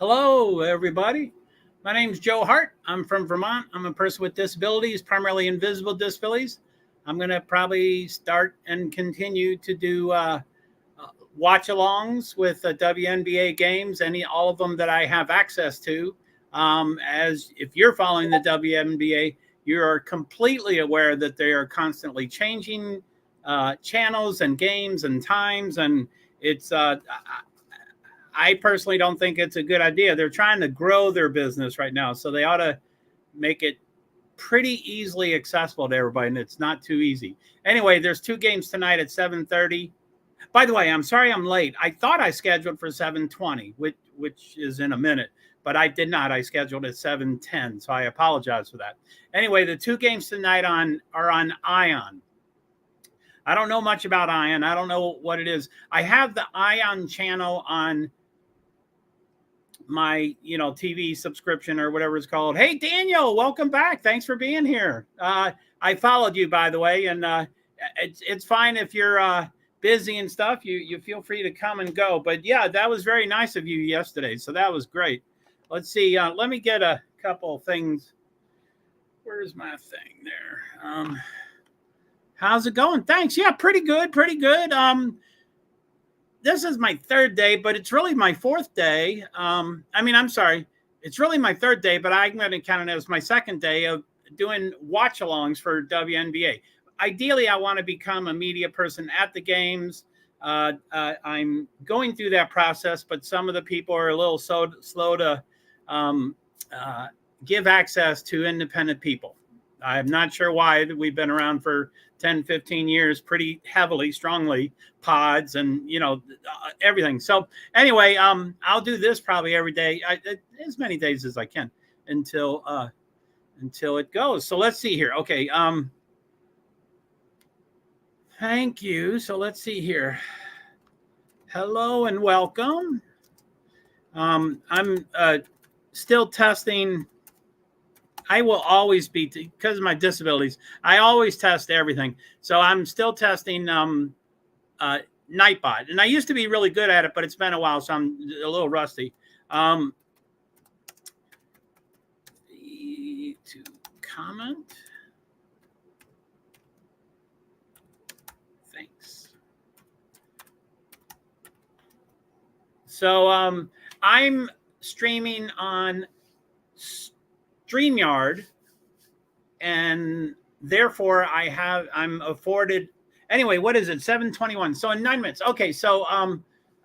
Hello, everybody. My name is Joe Hart. I'm from Vermont. I'm a person with disabilities, primarily invisible disabilities. I'm going to probably start and continue to do watch-alongs with WNBA games, all of them that I have access to. As if you're following the WNBA, you are completely aware that they are constantly changing channels and games and times, and it's I personally don't think it's a good idea. They're trying to grow their business right now, so they ought to make it pretty easily accessible to everybody, and it's not too easy. Anyway, there's two games tonight at 7:30. By the way, I'm sorry I'm late. I thought I scheduled for 7:20, which is in a minute, but I did not. I scheduled at 7:10, so I apologize for that. Anyway, the two games tonight are on ION. I don't know much about ION. I don't know what it is. I have the ION channel on my TV subscription or whatever it's called. Hey Daniel, welcome back. Thanks for being here. I followed you, by the way, and it's fine if you're busy and stuff. You feel free to come and go. But yeah, that was very nice of you yesterday. So that was great. Let's see. Let me get a couple of things. Where's my thing there? How's it going? Thanks. Yeah, pretty good. Pretty good. This is my third day, but it's really my fourth day. I'm sorry. It's really my third day, but I'm going to count it as my second day of doing watch-alongs for WNBA. Ideally, I want to become a media person at the games. I'm going through that process, but some of the people are a little slow to give access to independent people. I'm not sure why. We've been around for 10, 15 years, pretty heavily, strongly, pods and, everything. So anyway, I'll do this probably every day, as many days as I can until it goes. So let's see here. Okay. Thank you. So let's see here. Hello and welcome. I'm still testing. I will always be, because of my disabilities, I always test everything. So I'm still testing Nightbot. And I used to be really good at it, but it's been a while, so I'm a little rusty. To comment. Thanks. So I'm streaming on StreamYard, and therefore I'm afforded. Anyway, what is it? 7:21. So in 9 minutes. Okay, so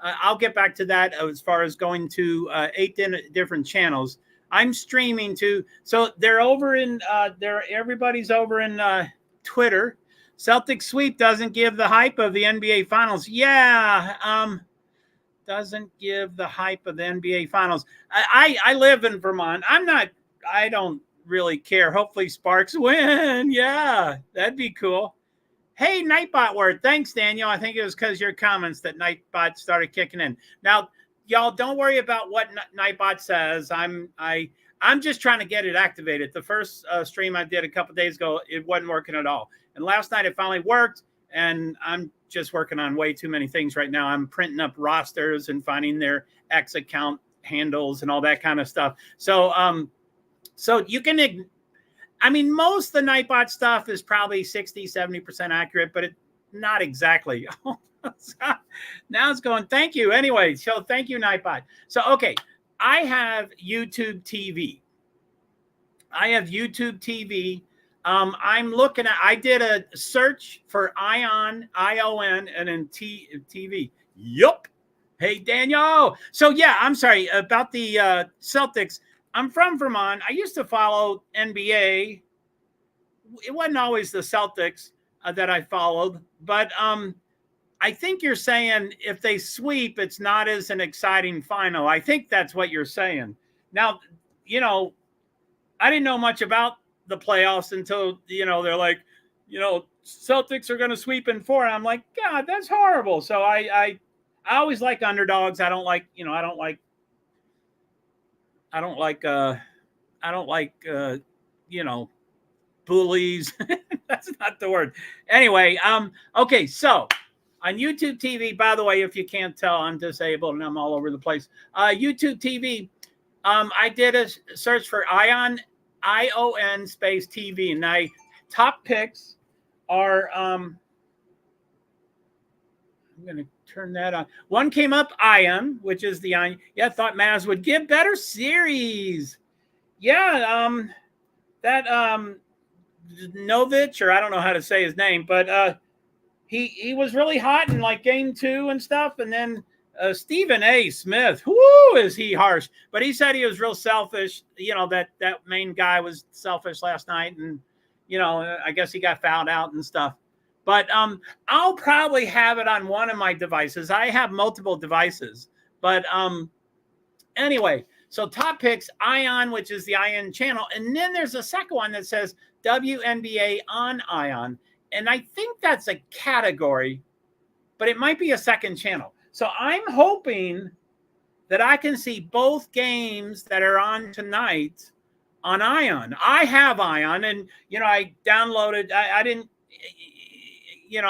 I'll get back to that as far as going to 8 different channels. I'm streaming to. So they're over in. Everybody's over in Twitter. Celtics sweep doesn't give the hype of the NBA Finals. Yeah. Doesn't give the hype of the NBA Finals. I live in Vermont. I don't really care. Hopefully Sparks win. Yeah, that'd be cool. Hey, Nightbot word. Thanks, Daniel. I think it was because your comments that Nightbot started kicking in. Now, y'all don't worry about what Nightbot says. I'm just trying to get it activated. The first stream I did a couple days ago, it wasn't working at all. And last night it finally worked, and I'm just working on way too many things right now. I'm printing up rosters and finding their X account handles and all that kind of stuff. So you can, most of the Nightbot stuff is probably 60, 70% accurate, but not exactly. Now it's going, thank you. Anyway, so thank you, Nightbot. So, okay, I have YouTube TV. I'm looking at, I did a search for ION, and then TV. Yup. Hey, Daniel. So, yeah, I'm sorry about the Celtics. I'm from Vermont. I used to follow NBA. It wasn't always the Celtics that I followed, but I think you're saying if they sweep, it's not as an exciting final. I think that's what you're saying. Now, I didn't know much about the playoffs until, they're like, Celtics are going to sweep in 4. And I'm like, God, that's horrible. So I always like underdogs. I don't like bullies. That's not the word. Anyway, okay, so on YouTube TV, by the way, if you can't tell, I'm disabled and I'm all over the place. YouTube TV, I did a search for ION space TV, and top picks are, I'm going to turn that on. One came up, Ion, which is the Ion. Yeah, thought Maz would give better series. Yeah, that Novich, or I don't know how to say his name, but he was really hot in like game 2 and stuff, and then Stephen A. Smith, whoo, is he harsh? But he said he was real selfish. You know, that main guy was selfish last night, and you know, I guess he got fouled out and stuff. But I'll probably have it on one of my devices. I have multiple devices, but anyway. So top picks, Ion, which is the Ion channel, and then there's a second one that says WNBA on Ion, and I think that's a category, but it might be a second channel. So I'm hoping that I can see both games that are on tonight on Ion. I have Ion, and you know, I downloaded. I didn't. You know,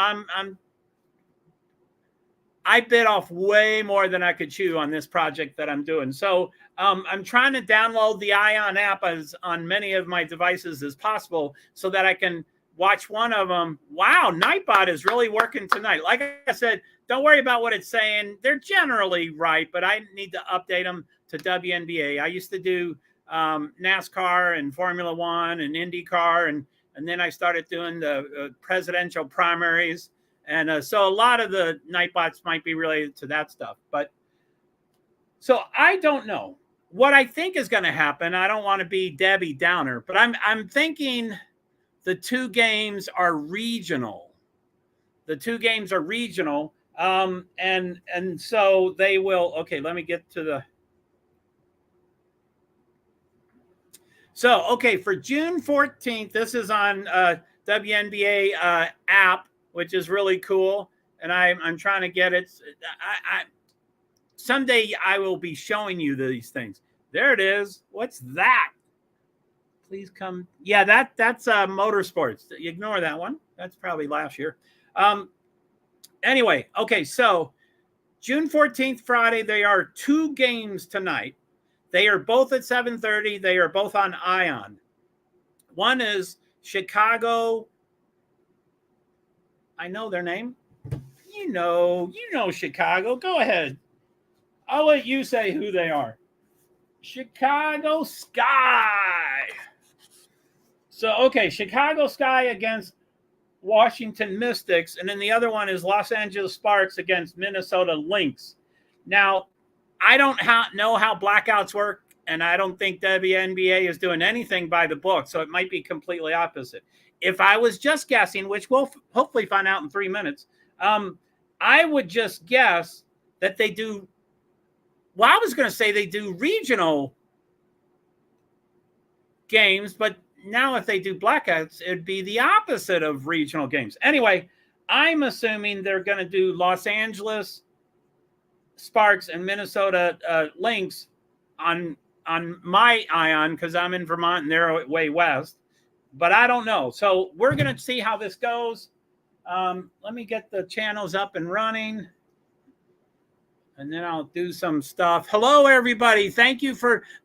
I bit off way more than I could chew on this project that I'm doing. So I'm trying to download the Ion app on many of my devices as possible, so that I can watch one of them. Wow, Nightbot is really working tonight. Like I said, don't worry about what it's saying. They're generally right, but I need to update them to WNBA. I used to do NASCAR and Formula One and IndyCar, and then I started doing the presidential primaries. And so a lot of the Nightbots might be related to that stuff. But so I don't know what I think is going to happen. I don't want to be Debbie Downer, but I'm thinking the two games are regional. The two games are regional. And so they will. Okay, let me get to the. So, okay, for June 14th, this is on WNBA app, which is really cool. And I'm trying to get it. Someday I will be showing you these things. There it is. What's that? Please come. Yeah, that's motorsports. Ignore that one. That's probably last year. Anyway, okay, so June 14th, Friday, there are two games tonight. They are both at 7:30. They are both on Ion. One is Chicago. I know their name. You know Chicago. Go ahead. I'll let you say who they are. Chicago Sky. So, okay, Chicago Sky against Washington Mystics, and then the other one is Los Angeles Sparks against Minnesota Lynx. Now, I don't know how blackouts work, and I don't think WNBA is doing anything by the book, so it might be completely opposite. If I was just guessing, which we'll hopefully find out in 3 minutes, I would just guess that they do, well, I was going to say they do regional games, but now if they do blackouts, it'd be the opposite of regional games. Anyway, I'm assuming they're going to do Los Angeles Sparks and Minnesota Lynx on my Ion, because I'm in Vermont and they're way west. But I don't know. So we're going to see how this goes. Let me get the channels up and running, and then I'll do some stuff. Hello, everybody. Thank you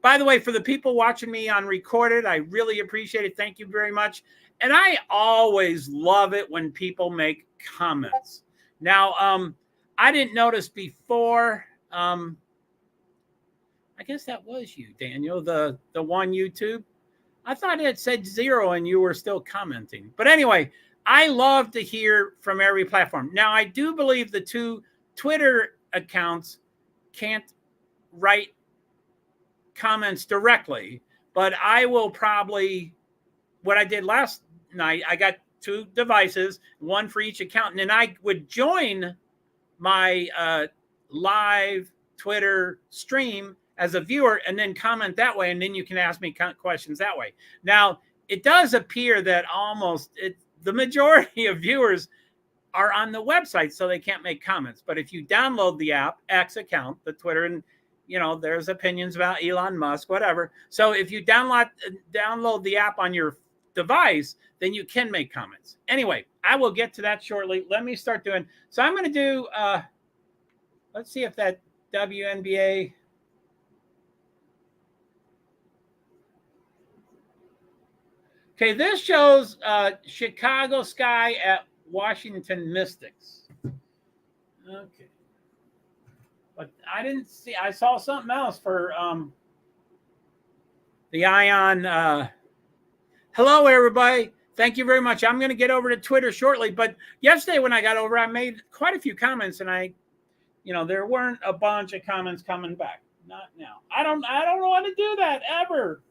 by the way, for the people watching me on recorded, I really appreciate it. Thank you very much. And I always love it when people make comments. Now, I didn't notice before. I guess that was you, Daniel, the one YouTube. I thought it said 0 and you were still commenting. But anyway, I love to hear from every platform. Now, I do believe the two Twitter accounts can't write comments directly, but I will probably, what I did last night, I got two devices, one for each account, and then I would join my live Twitter stream as a viewer and then comment that way, and then you can ask me questions that way. Now, it does appear that the majority of viewers are on the website, so they can't make comments. But if you download the app, X account, the Twitter, and there's opinions about Elon Musk, whatever. So if you download the app on your device, then you can make comments. Anyway, I will get to that shortly. Let me start doing. So I'm going to do. Let's see if that WNBA. Okay, this shows Chicago Sky at Washington Mystics. Okay. But I didn't see, I saw something else for the Ion. Hello, everybody. Thank you very much. I'm going to get over to Twitter shortly. But yesterday when I got over, I made quite a few comments, and there weren't a bunch of comments coming back. Not now. I don't want to do that ever.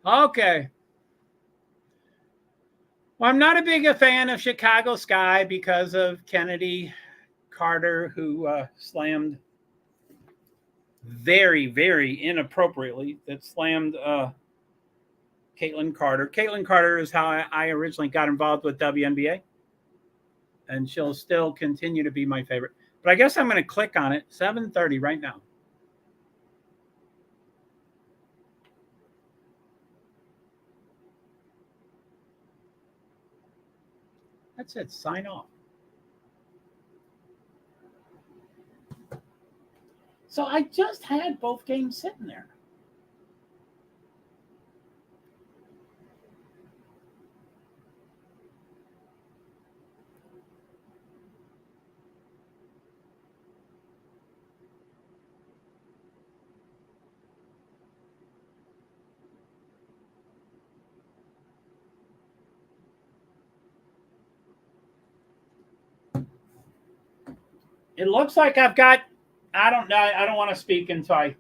Okay. Well, I'm not a big fan of Chicago Sky because of Kennedy Carter, who slammed very, very inappropriately. That slammed Caitlin Carter. Caitlin Carter is how I originally got involved with WNBA, and she'll still continue to be my favorite. But I guess I'm going to click on it. 7:30 right now. That's it. Sign off. So I just had both games sitting there. It looks like I've got, I don't know, I don't want to speak until I.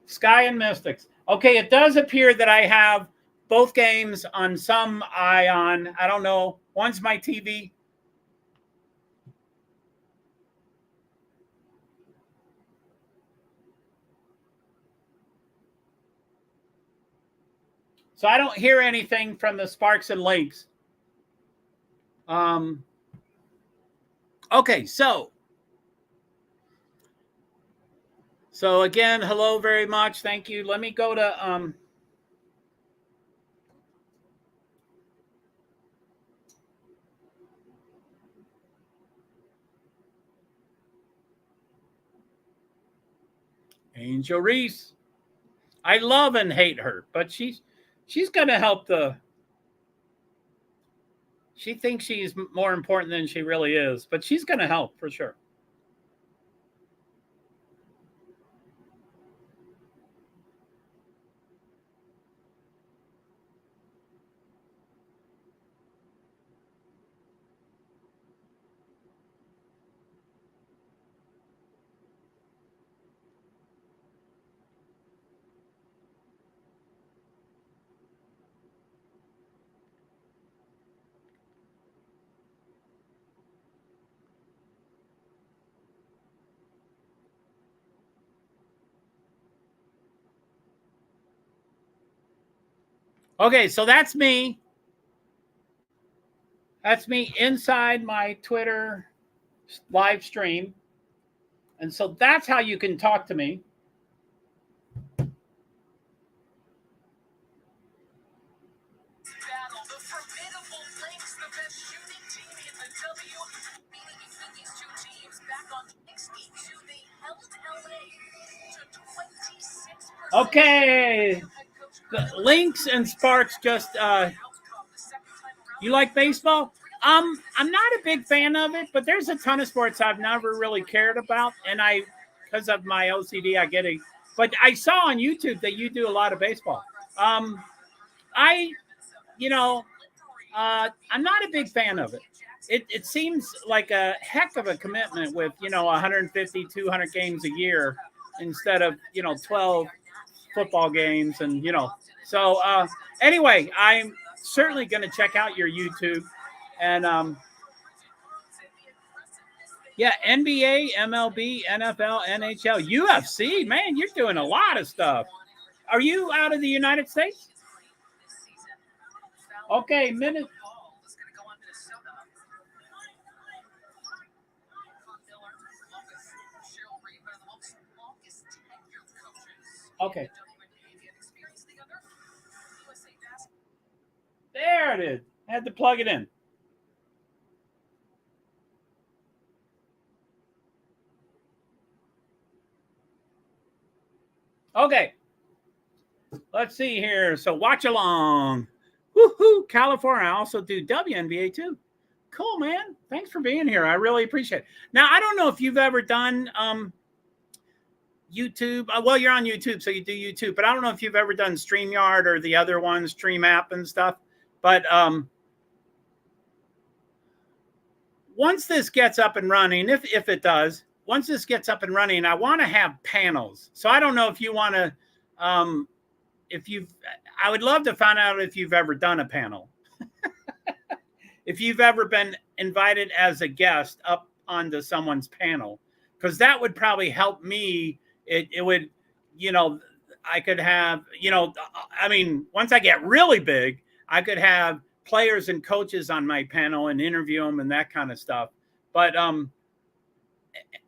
Sky and Mystics. Okay, it does appear that I have both games on some Ion. I don't know. One's my TV. So I don't hear anything from the Sparks and Lakes. Okay, so again, hello very much. Thank you. Let me go to Angel Reese. I love and hate her, but she's gonna help she thinks she's more important than she really is, but she's gonna help for sure. Okay, so that's me. That's me inside my Twitter live stream. And so that's how you can talk to me. Okay. Lynx and Sparks just you like baseball? I'm not a big fan of it, but there's a ton of sports I've never really cared about, and because of my OCD, I get it. But I saw on YouTube that you do a lot of baseball. I'm not a big fan of it. It seems like a heck of a commitment with 150, 200 games a year instead of 12 football games, and So anyway, I'm certainly going to check out your YouTube, and yeah, NBA, MLB, NFL, NHL, UFC. Man, you're doing a lot of stuff. Are you out of the United States? Okay, minute. Okay. There it is. I had to plug it in. Okay. Let's see here. So watch along. Woohoo, California. I also do WNBA too. Cool, man. Thanks for being here. I really appreciate it. Now, I don't know if you've ever done YouTube. Well, you're on YouTube, so you do YouTube, but I don't know if you've ever done StreamYard or the other ones, Stream App and stuff. But once this gets up and running, if it does, once this gets up and running, I want to have panels. So I don't know if you want to, if you've, I would love to find out if you've ever done a panel. If you've ever been invited as a guest up onto someone's panel, because that would probably help me. It would, you know, I could have, you know, I mean, once I get really big, I could have players and coaches on my panel and interview them and that kind of stuff. But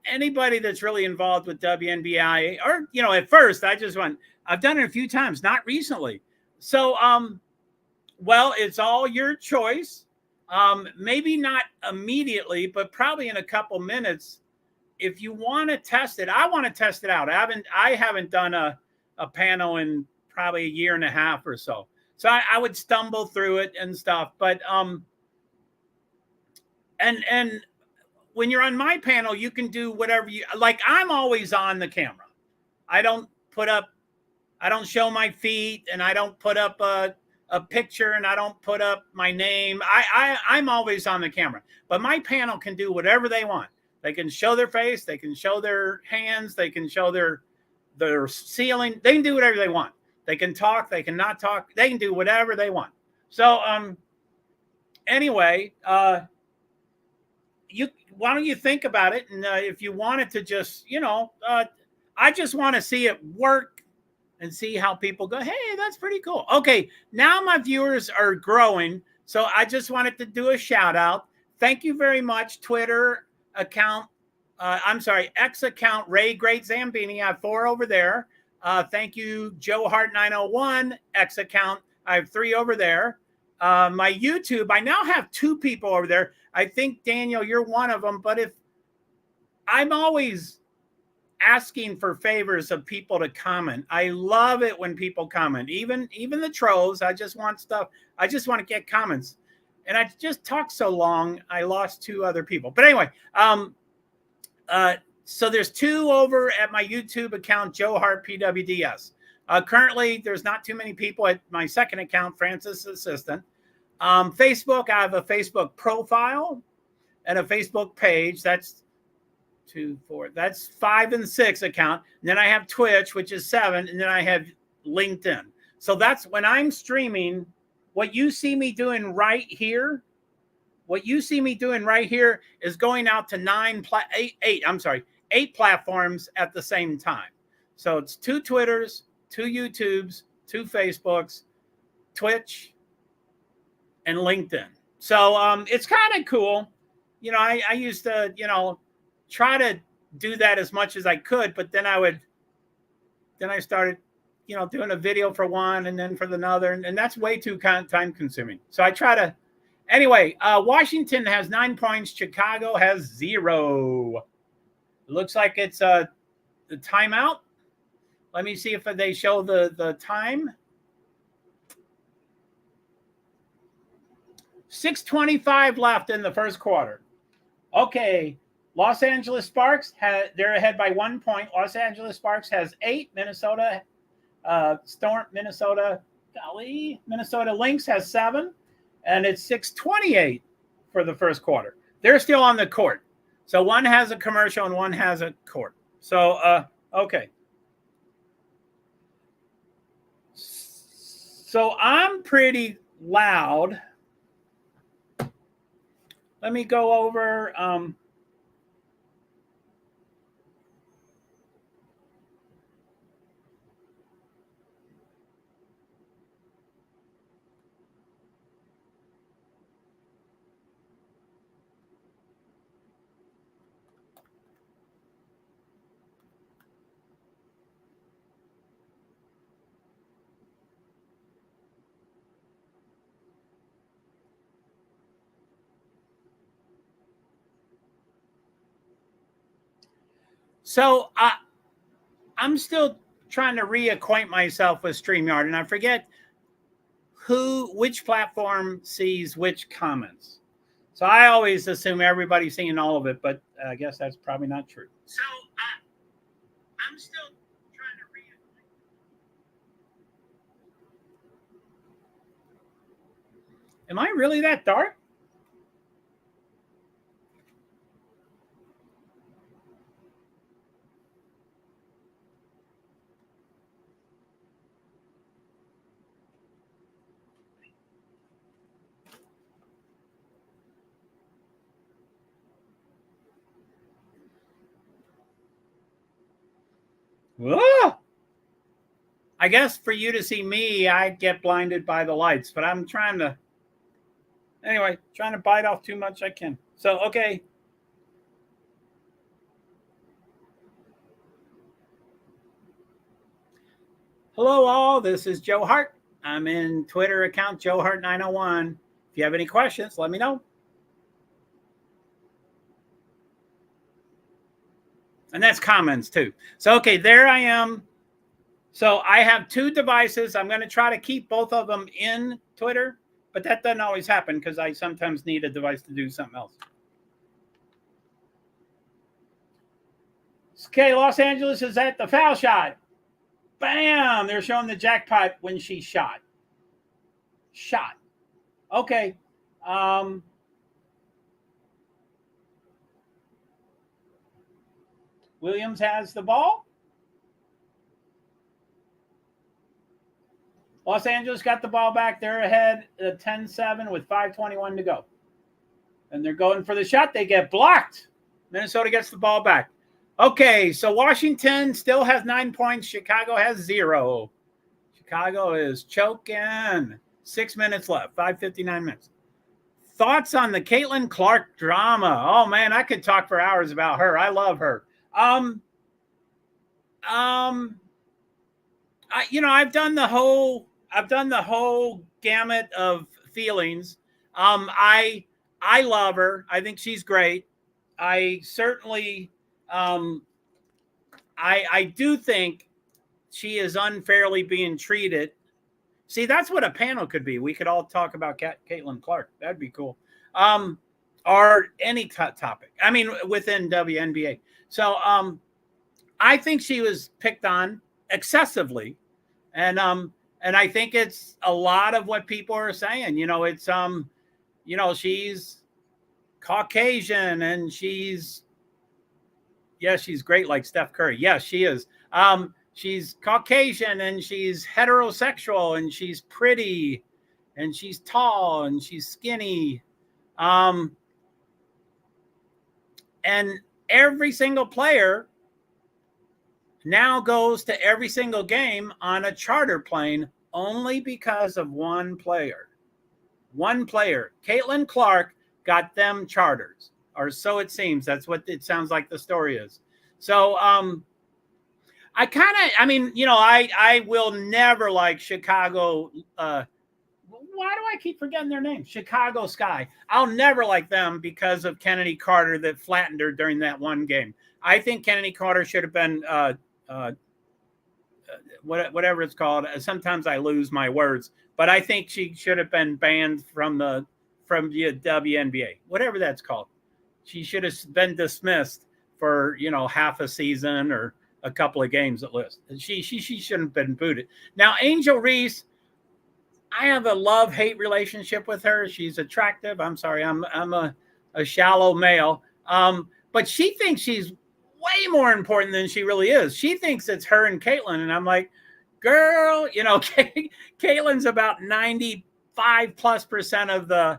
anybody that's really involved with WNBA, or, you know, at first I just went, I've done it a few times, not recently. So, well, it's all your choice. Maybe not immediately, but probably in a couple minutes. If you want to test it, I want to test it out. I haven't done a panel in probably a year and a half or so. So I would stumble through it and stuff. But and when you're on my panel, you can do whatever you like. I'm always on the camera. I don't show my feet, and I don't put up a picture, and I don't put up my name. I'm always on the camera. But my panel can do whatever they want. They can show their face. They can show their hands. They can show their ceiling. They can do whatever they want. They can talk. They can not talk. They can do whatever they want. So anyway, why don't you think about it? And if you wanted to just, you know, I just want to see it work and see how people go, hey, that's pretty cool. Okay, now my viewers are growing. So I just wanted to do a shout out. Thank you very much, Twitter account. X account, Ray Great Zambini. I have 4 over there. Thank you, JoeHart 901, X account. I have 3 over there. My YouTube, I now have 2 people over there. I think, Daniel, you're one of them. But if I'm always asking for favors of people to comment. I love it when people comment, even the trolls. I just want stuff. I just want to get comments. And I just talked so long, I lost 2 other people. But anyway, so there's 2 over at my YouTube account, JoeHart PwDs. Currently, there's not too many people at my second account, Francis Assistant. Facebook, I have a Facebook profile and a Facebook page. That's 2, 4. That's 5 and 6 account. And then I have Twitch, which is 7, and then I have LinkedIn. So that's when I'm streaming. What you see me doing right here, is going out to 8 platforms at the same time. So it's 2 Twitters, 2 YouTubes, 2 Facebooks, Twitch, and LinkedIn. So it's kind of cool. You know, I used to, you know, try to do that as much as I could, but then I started, you know, doing a video for one and then for another, and that's way too time consuming. So I try to, anyway, Washington has 9 points. Chicago has 0. It looks like it's the timeout. Let me see if they show the time. 6:25 left in the first quarter. Okay. Los Angeles Sparks, they're ahead by 1 point. Los Angeles Sparks has 8. Minnesota Lynx has 7. And it's 6:28 for the first quarter. They're still on the court. So one has a commercial and one has a court. So, okay. So I'm pretty loud. Let me go over... So I'm still trying to reacquaint myself with StreamYard, and I forget which platform sees which comments. So I always assume everybody's seeing all of it, but I guess that's probably not true. So I'm still trying to reacquaint. Am I really that dark? Whoa! I guess for you to see me, I get blinded by the lights, but I'm trying to, anyway, trying to bite off too much I can. So, okay. Hello, all. This is Joe Hart. I'm in Twitter account JoeHart901. If you have any questions, let me know. And that's comments too. So, okay, there I am. So I have two devices. I'm going to try to keep both of them in Twitter, but that doesn't always happen because I sometimes need a device to do something else. Okay, Los Angeles is at the foul shot. Bam! They're showing the jackpot when she shot. Okay. Williams has the ball. Los Angeles got the ball back. They're ahead 10-7 with 5:21 to go. And they're going for the shot. They get blocked. Minnesota gets the ball back. Okay, so Washington still has 9 points. Chicago has 0. Chicago is choking. 6 minutes left, 5:59 minutes. Thoughts on the Caitlin Clark drama? Oh man, I could talk for hours about her. I love her. I've done the whole gamut of feelings. I love her. I think she's great. I certainly I do think she is unfairly being treated. See, that's what a panel could be. We could all talk about Caitlin Clark. That'd be cool. Or any topic. I mean, within WNBA. So I think she was picked on excessively. And I think it's a lot of what people are saying. It's she's Caucasian and she's great like Steph Curry. Yes, she is. She's Caucasian and she's heterosexual and she's pretty and she's tall and she's skinny. And every single player now goes to every single game on a charter plane only because of one player. One player. Caitlin Clark got them charters, or so it seems. That's what it sounds like the story is. So I will never like Chicago. Why do I keep forgetting their name? Chicago Sky. I'll never like them because of Kennedy Carter that flattened her during that one game. I think Kennedy Carter should have been whatever it's called. Sometimes I lose my words, but I think she should have been banned from the WNBA, whatever that's called. She should have been dismissed for half a season or a couple of games at least. She shouldn't have been booted. Now Angel Reese, I have a love-hate relationship with her. She's attractive. I'm sorry, I'm a shallow male. But she thinks she's way more important than she really is. She thinks it's her and Caitlin, and I'm like, girl, Caitlin's about 95+% of the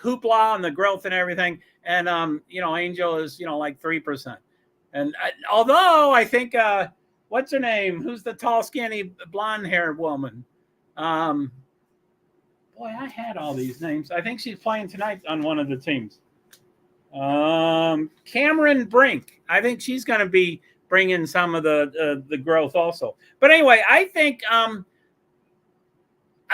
hoopla and the growth and everything, and Angel is like 3%. And although I think what's her name? Who's the tall, skinny, blonde-haired woman? Boy, I had all these names. I think she's playing tonight on one of the teams. Cameron Brink. I think she's going to be bringing some of the growth also. But anyway, I think at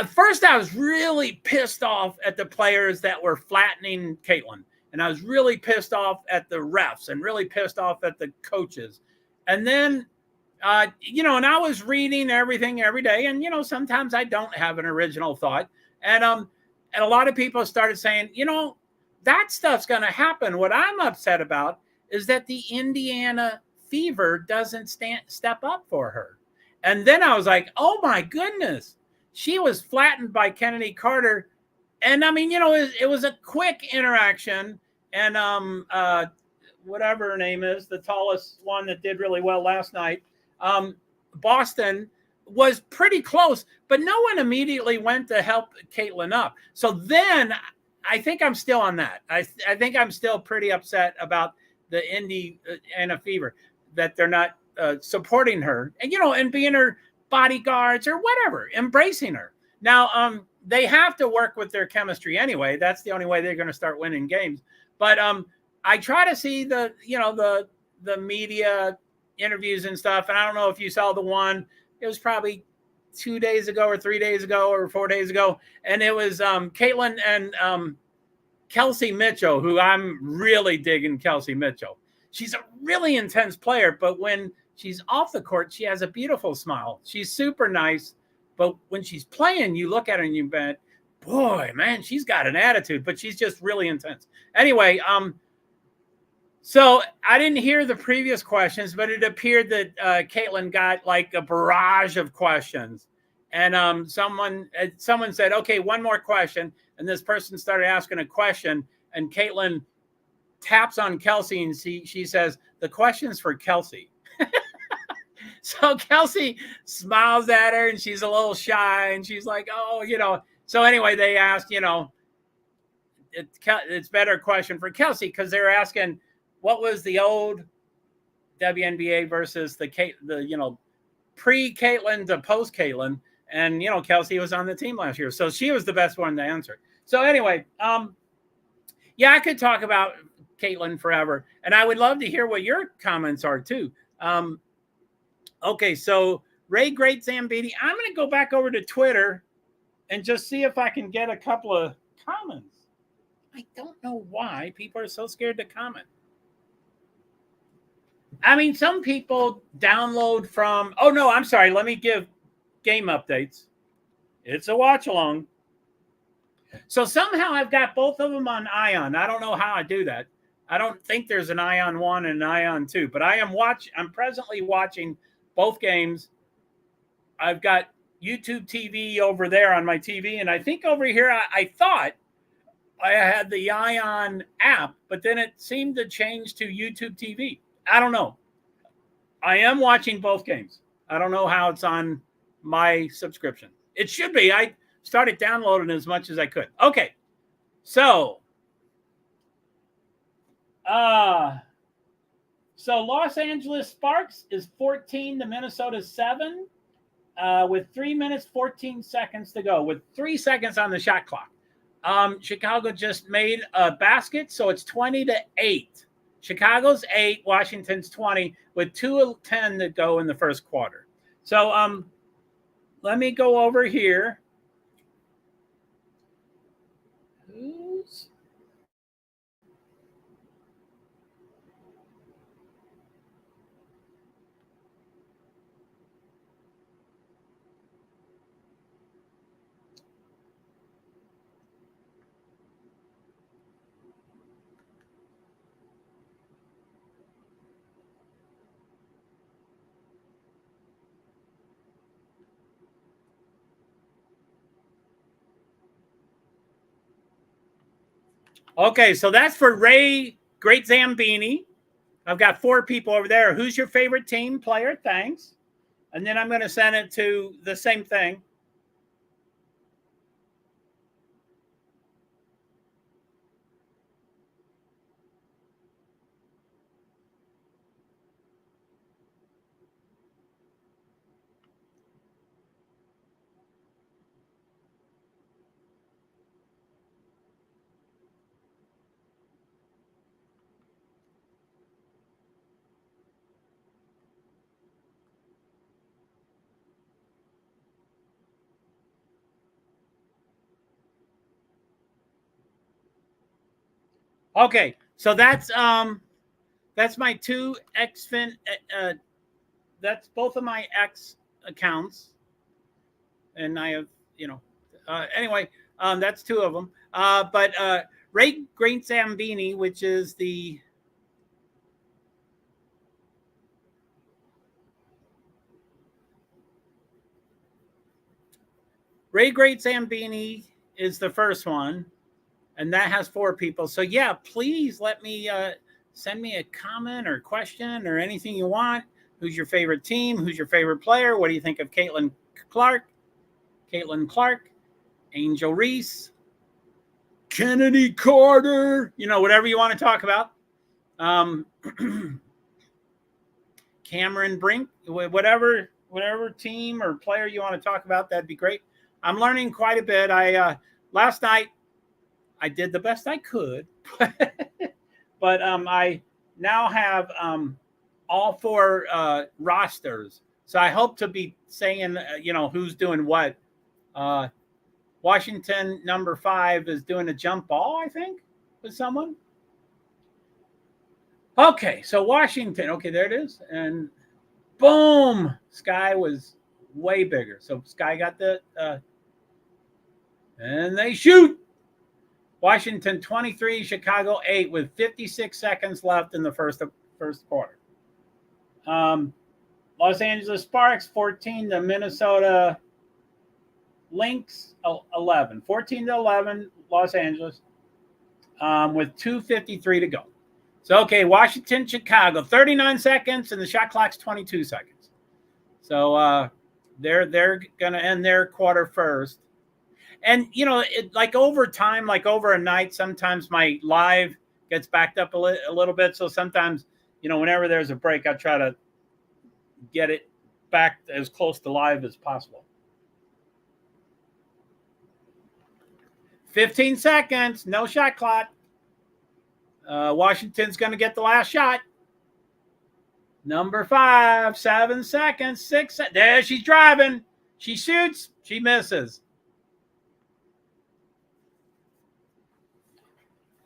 first I was really pissed off at the players that were flattening Caitlin. And I was really pissed off at the refs and really pissed off at the coaches. And then, and I was reading everything every day. And, sometimes I don't have an original thought. And a lot of people started saying, that stuff's going to happen. What I'm upset about is that the Indiana Fever doesn't step up for her. And then I was like, oh my goodness, she was flattened by Kennedy Carter. And I mean, it was a quick interaction. And whatever her name is, the tallest one that did really well last night, Boston was pretty close, but no one immediately went to help Caitlin up. So then I think I'm still on that. I think I'm still pretty upset about the Indiana Fever, that they're not supporting her and, and being her bodyguards or whatever, embracing her. Now, they have to work with their chemistry anyway. That's the only way they're going to start winning games. But I try to see the media interviews and stuff. And I don't know if you saw the one, it was probably 2 days ago or 3 days ago or 4 days ago. And it was Caitlin and Kelsey Mitchell, who I'm really digging Kelsey Mitchell. She's a really intense player, but when she's off the court, she has a beautiful smile. She's super nice. But when she's playing, you look at her and you bet, boy, man, she's got an attitude, but she's just really intense. Anyway, so I didn't hear the previous questions, but it appeared that Caitlin got like a barrage of questions. And someone said, okay, one more question. And this person started asking a question, and Caitlin taps on Kelsey and she says, the question's for Kelsey. So Kelsey smiles at her and she's a little shy and she's like, oh, So anyway, they asked, it's better question for Kelsey, because they're asking, what was the old WNBA versus the pre-Caitlin to post-Caitlin? And, Kelsey was on the team last year. So she was the best one to answer. So anyway, I could talk about Caitlin forever. And I would love to hear what your comments are too. Okay, so Ray Great Zambini, I'm going to go back over to Twitter and just see if I can get a couple of comments. I don't know why people are so scared to comment. I mean, some people download from, oh no, I'm sorry. Let me give game updates. It's a watch along. So somehow I've got both of them on Ion. I don't know how I do that. I don't think there's an Ion 1 and an Ion 2, but I'm presently watching both games. I've got YouTube TV over there on my TV, and I think over here I thought I had the Ion app, but then it seemed to change to YouTube TV. I don't know. I am watching both games. I don't know how it's on my subscription. It should be. I started downloading as much as I could. Okay. So Los Angeles Sparks is 14 to Minnesota 7 with 3 minutes, 14 seconds to go, with 3 seconds on the shot clock. Chicago just made a basket, so it's 20-8. Chicago's 8, Washington's 20, with 2:10 to go in the first quarter. So let me go over here. Okay, so that's for Ray Great Zambini. I've got 4 people over there. Who's your favorite team player? Thanks. And then I'm going to send it to the same thing. Okay, so that's my 2 XFIN that's both of my ex accounts, and I have, anyway, that's two of them. But Ray Great Zambini, which is the Ray Great Zambini is the first one, and that has 4 people. So yeah, please let me send me a comment or question or anything you want. Who's your favorite team? Who's your favorite player? What do you think of Caitlin Clark, Angel Reese, Kennedy Carter? Whatever you want to talk about. Cameron Brink, whatever team or player you want to talk about, that'd be great. I'm learning quite a bit. Last night I did the best I could, but I now have all 4 rosters. So I hope to be saying, who's doing what. Washington number 5 is doing a jump ball, I think, with someone. Okay, so Washington. Okay, there it is. And boom, Sky was way bigger. So Sky got the and they shoot. Washington 23, Chicago 8 with 56 seconds left in the first quarter. Los Angeles Sparks 14 to Minnesota Lynx 11. 14-11 Los Angeles with 2:53 to go. So, okay, Washington, Chicago, 39 seconds, and the shot clock's 22 seconds. So they're going to end their quarter first. And, like over time, like over a night, sometimes my live gets backed up a little bit. So sometimes, whenever there's a break, I try to get it back as close to live as possible. 15 seconds, no shot clock. Washington's going to get the last shot. Number 5, 7 seconds, 6 seconds. There, she's driving. She shoots. She misses.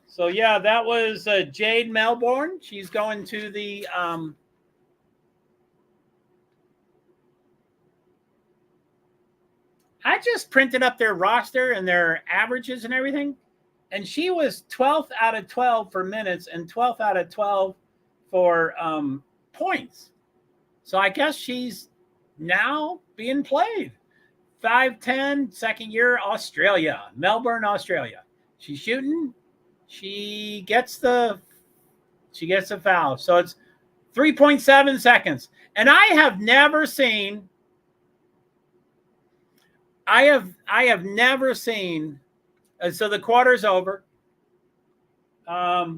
So, yeah, that was Jade Melbourne. She's going to the I just printed up their roster and their averages and everything. And she was 12th out of 12 for minutes and 12th out of 12 for points. So I guess she's now being played. 5'10", second year, Australia, Melbourne, Australia. She's shooting. She gets the foul. So it's 3.7 seconds. And I have never seen so the quarter's over. I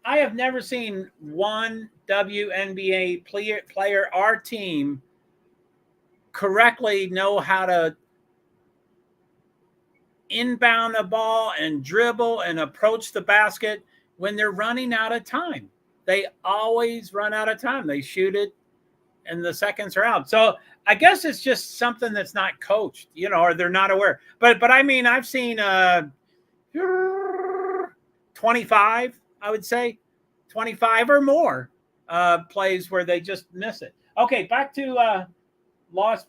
have never seen one WNBA player or team correctly know how to inbound a ball and dribble and approach the basket when they're running out of time. They always run out of time. They shoot it and the seconds are out. So I guess it's just something that's not coached, or they're not aware. But I mean, I've seen 25, I would say, 25 or more plays where they just miss it. Okay, back to Los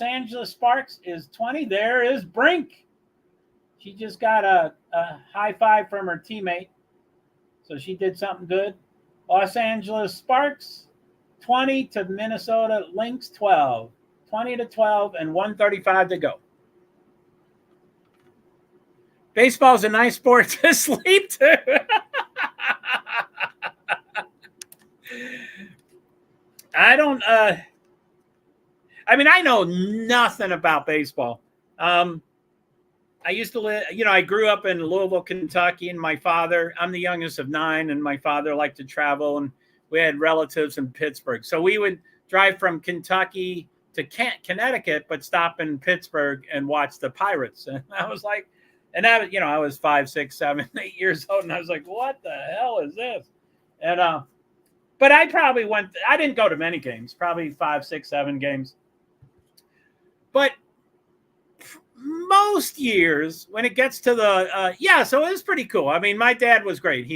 Angeles Sparks is 20. There is Brink. She just got a high five from her teammate. So she did something good. Los Angeles Sparks 20 to Minnesota Lynx 12. 20-12 and 1:35 to go. Baseball is a nice sport to sleep to. I don't I know nothing about baseball. I used to live, I grew up in Louisville, Kentucky, and I'm the youngest of 9, and my father liked to travel, and we had relatives in Pittsburgh. So we would drive from Kentucky to Connecticut, but stop in Pittsburgh and watch the Pirates. And I was like, I was 5, 6, 7, 8 years old, and I was like, what the hell is this? And but I didn't go to many games, probably 5, 6, 7 games. But most years when it gets to the so it was pretty cool. I mean, my dad was great.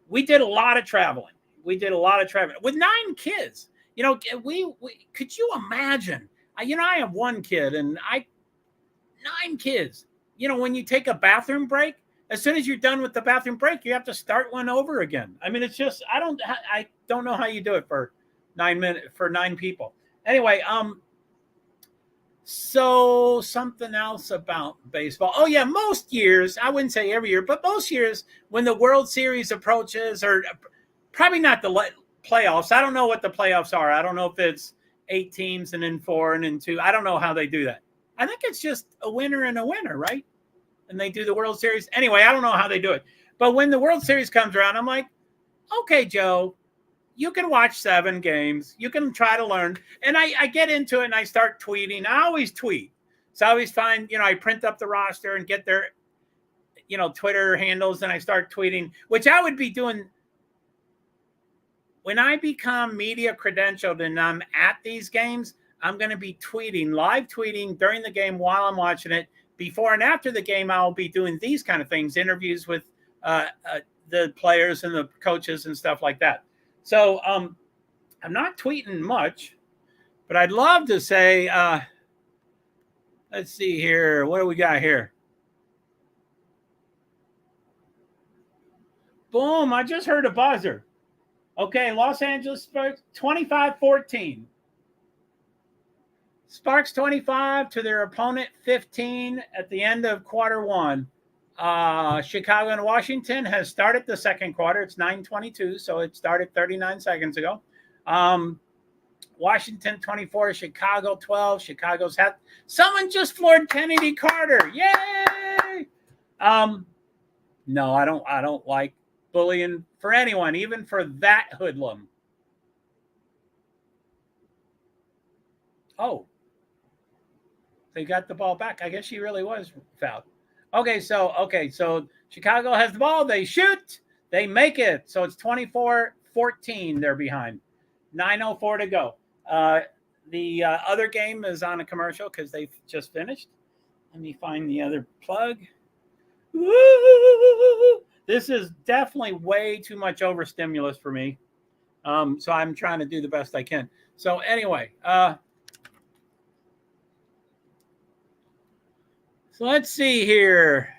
We did a lot of traveling. we did a lot of traveling with 9 kids. You know, we could you imagine? You know, I have 1 kid and 9 kids. You know, when you take a bathroom break, as soon as you're done with the bathroom break, you have to start one over again. I mean, it's just I don't know how you do it for 9 minutes for 9 people. Anyway, so something else about baseball. Oh yeah, most years, I wouldn't say every year, but most years when the World Series approaches, or probably not the playoffs. I don't know what the playoffs are. I don't know if it's 8 teams and then 4 and then 2. I don't know how they do that. I think it's just a winner and a winner, right? And they do the World Series. Anyway, I don't know how they do it. But when the World Series comes around, I'm like, okay, Joe, you can watch 7 games. You can try to learn. And I get into it and I start tweeting. I always tweet. So I always find, you know, I print up the roster and get their, you know, Twitter handles and I start tweeting, which I would be doing when I become media credentialed and I'm at these games. I'm going to be tweeting, live tweeting during the game while I'm watching it. Before and after the game, I'll be doing these kind of things, interviews with the players and the coaches and stuff like that. So I'm not tweeting much, but I'd love to say, let's see here. What do we got here? Boom, I just heard a buzzer. Okay, Los Angeles Sparks 25-14. Sparks 25 to their opponent 15 at the end of quarter 1. Chicago and Washington has started the second quarter. It's 9:22, so it started 39 seconds ago. Washington 24, Chicago 12. Chicago's had someone just floored Kennedy Carter. Yay! No, I don't like bullying for anyone, even for that hoodlum. Oh. They got the ball back. I guess she really was fouled. Okay, so Chicago has the ball. They shoot. They make it. So it's 24-14. They're behind. 9:04 to go. The other game is on a commercial because they've just finished. Let me find the other plug. Woo! This is definitely way too much overstimulus for me. So I'm trying to do the best I can. So anyway, so let's see here.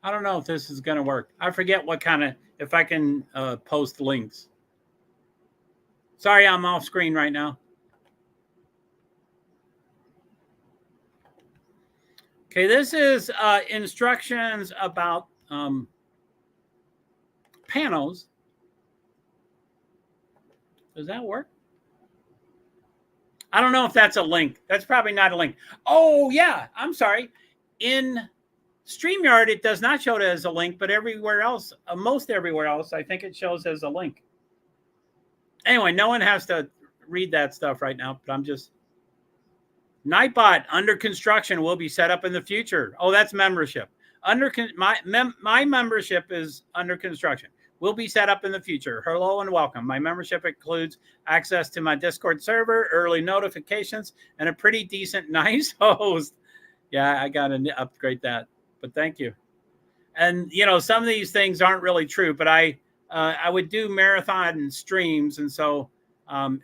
I don't know if this is going to work. I forget what kind of, if I can post links. Sorry, I'm off screen right now. Okay, this is instructions about panels. Does that work? I don't know if that's a link. That's probably not a link. Oh, yeah. I'm sorry. In StreamYard, it does not show it as a link, but everywhere else, most everywhere else, I think it shows as a link. Anyway, no one has to read that stuff right now, but I'm just... Nightbot under construction will be set up in the future. Oh, that's membership. My membership is under construction. Will be set up in the future. Hello and welcome. My membership includes access to my Discord server, early notifications, and a pretty decent, nice host. Yeah, I got to upgrade that, but thank you. And, you know, some of these things aren't really true, but I would do marathon streams. And so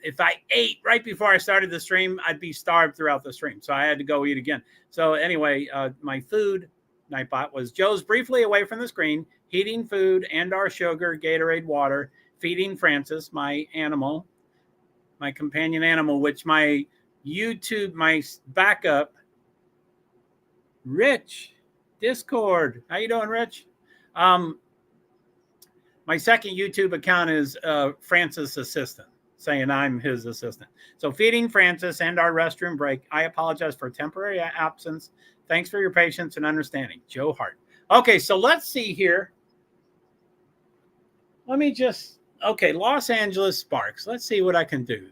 if I ate right before I started the stream, I'd be starved throughout the stream. So I had to go eat again. So anyway, my food, Nightbot, was Joe's briefly away from the screen, heating food and our sugar, Gatorade water, feeding Francis, my animal, my companion animal, which my YouTube, my backup, Rich, Discord. How you doing, Rich? My second YouTube account is Francis Assistant. saying I'm his assistant. So feeding Francis and our restroom break. I apologize for temporary absence. Thanks for your patience and understanding. Joe Hart. Okay, so let's see here. Let me just, okay, Los Angeles Sparks. Let's see what I can do.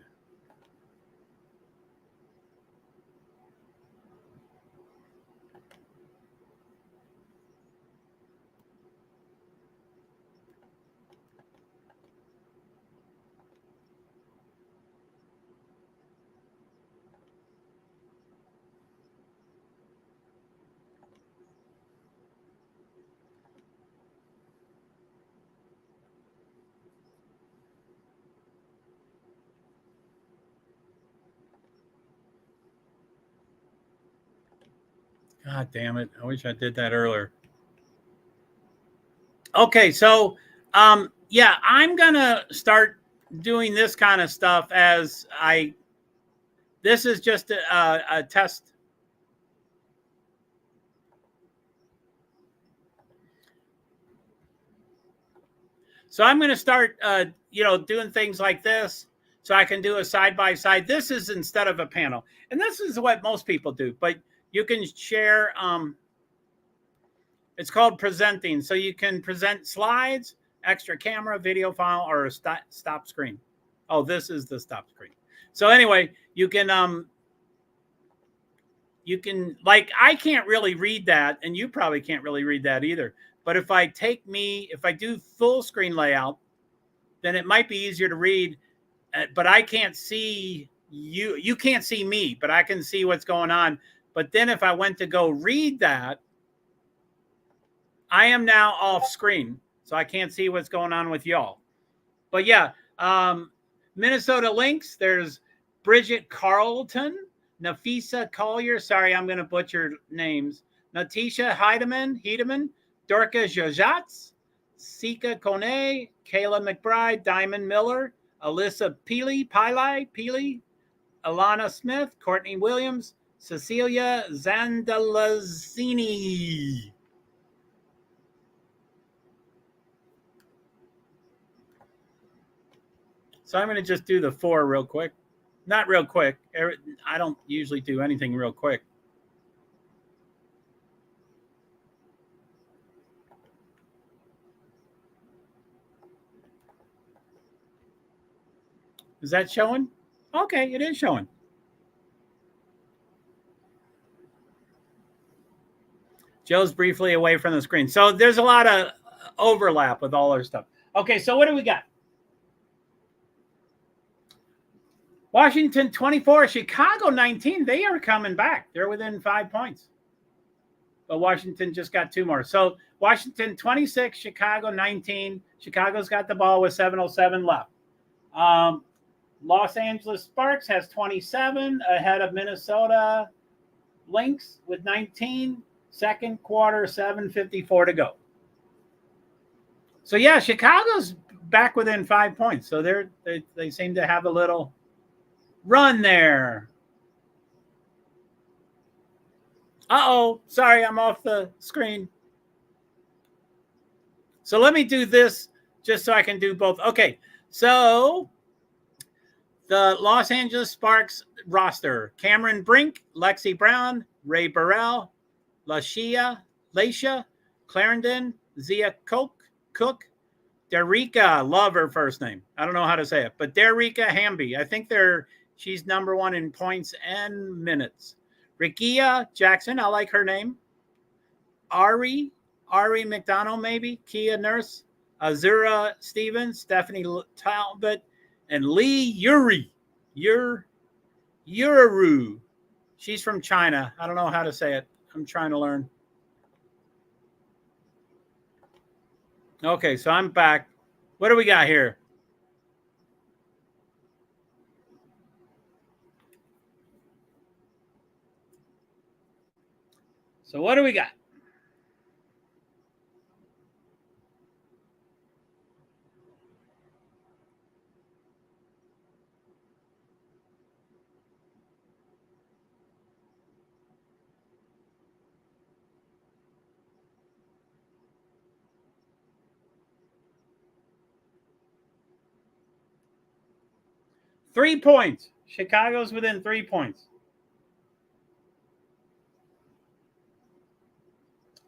God damn it. I wish I did that earlier. Okay, so yeah, I'm gonna start doing this kind of stuff as this is just a test. So I'm going to start, doing things like this so I can do a side by side. This is instead of a panel. And this is what most people do, but you can share, it's called presenting. So you can present slides, extra camera, video file, or a stop screen. Oh, this is the stop screen. So anyway, you can, like, I can't really read that, and you probably can't really read that either. But if I do full screen layout, then it might be easier to read, but I can't see you. You can't see me, but I can see what's going on. But then if I went to go read that, I am now off screen, so I can't see what's going on with y'all. But yeah, Minnesota Lynx, there's Bridget Carlton, Nafisa Collier, sorry, I'm going to butcher names, Natisha Heidemann, Dorka Jajats, Sika Kone, Kayla McBride, Diamond Miller, Alyssa Pili, Alana Smith, Courtney Williams, Cecilia Zandalazzini. So I'm going to just do the 4 real quick. Not real quick. I don't usually do anything real quick. Is that showing? Okay, it is showing. Joe's briefly away from the screen. So there's a lot of overlap with all our stuff. Okay, so what do we got? Washington 24, Chicago 19. They are coming back. They're within 5 points. But Washington just got 2 more. So Washington 26, Chicago 19. Chicago's got the ball with 7:07 left. Los Angeles Sparks has 27 ahead of Minnesota Lynx with 19. Second quarter, 7:54 to go. So yeah, Chicago's back within 5 points. So they seem to have a little run there. Uh-oh, sorry, I'm off the screen. So let me do this just so I can do both. Okay, so the Los Angeles Sparks roster: Cameron Brink, Lexi Brown, Ray Burrell, Laisha, Clarendon, Zia Cook, Derica, love her first name. I don't know how to say it, but Derica Hamby. I think she's number 1 in points and minutes. Rikia Jackson, I like her name. Ari McDonald, maybe. Kia Nurse, Azura Stevens, Stephanie Talbot, and Lee Yuru. She's from China. I don't know how to say it. I'm trying to learn. Okay, so I'm back. What do we got here? So what do we got? 3 points. Chicago's within 3 points.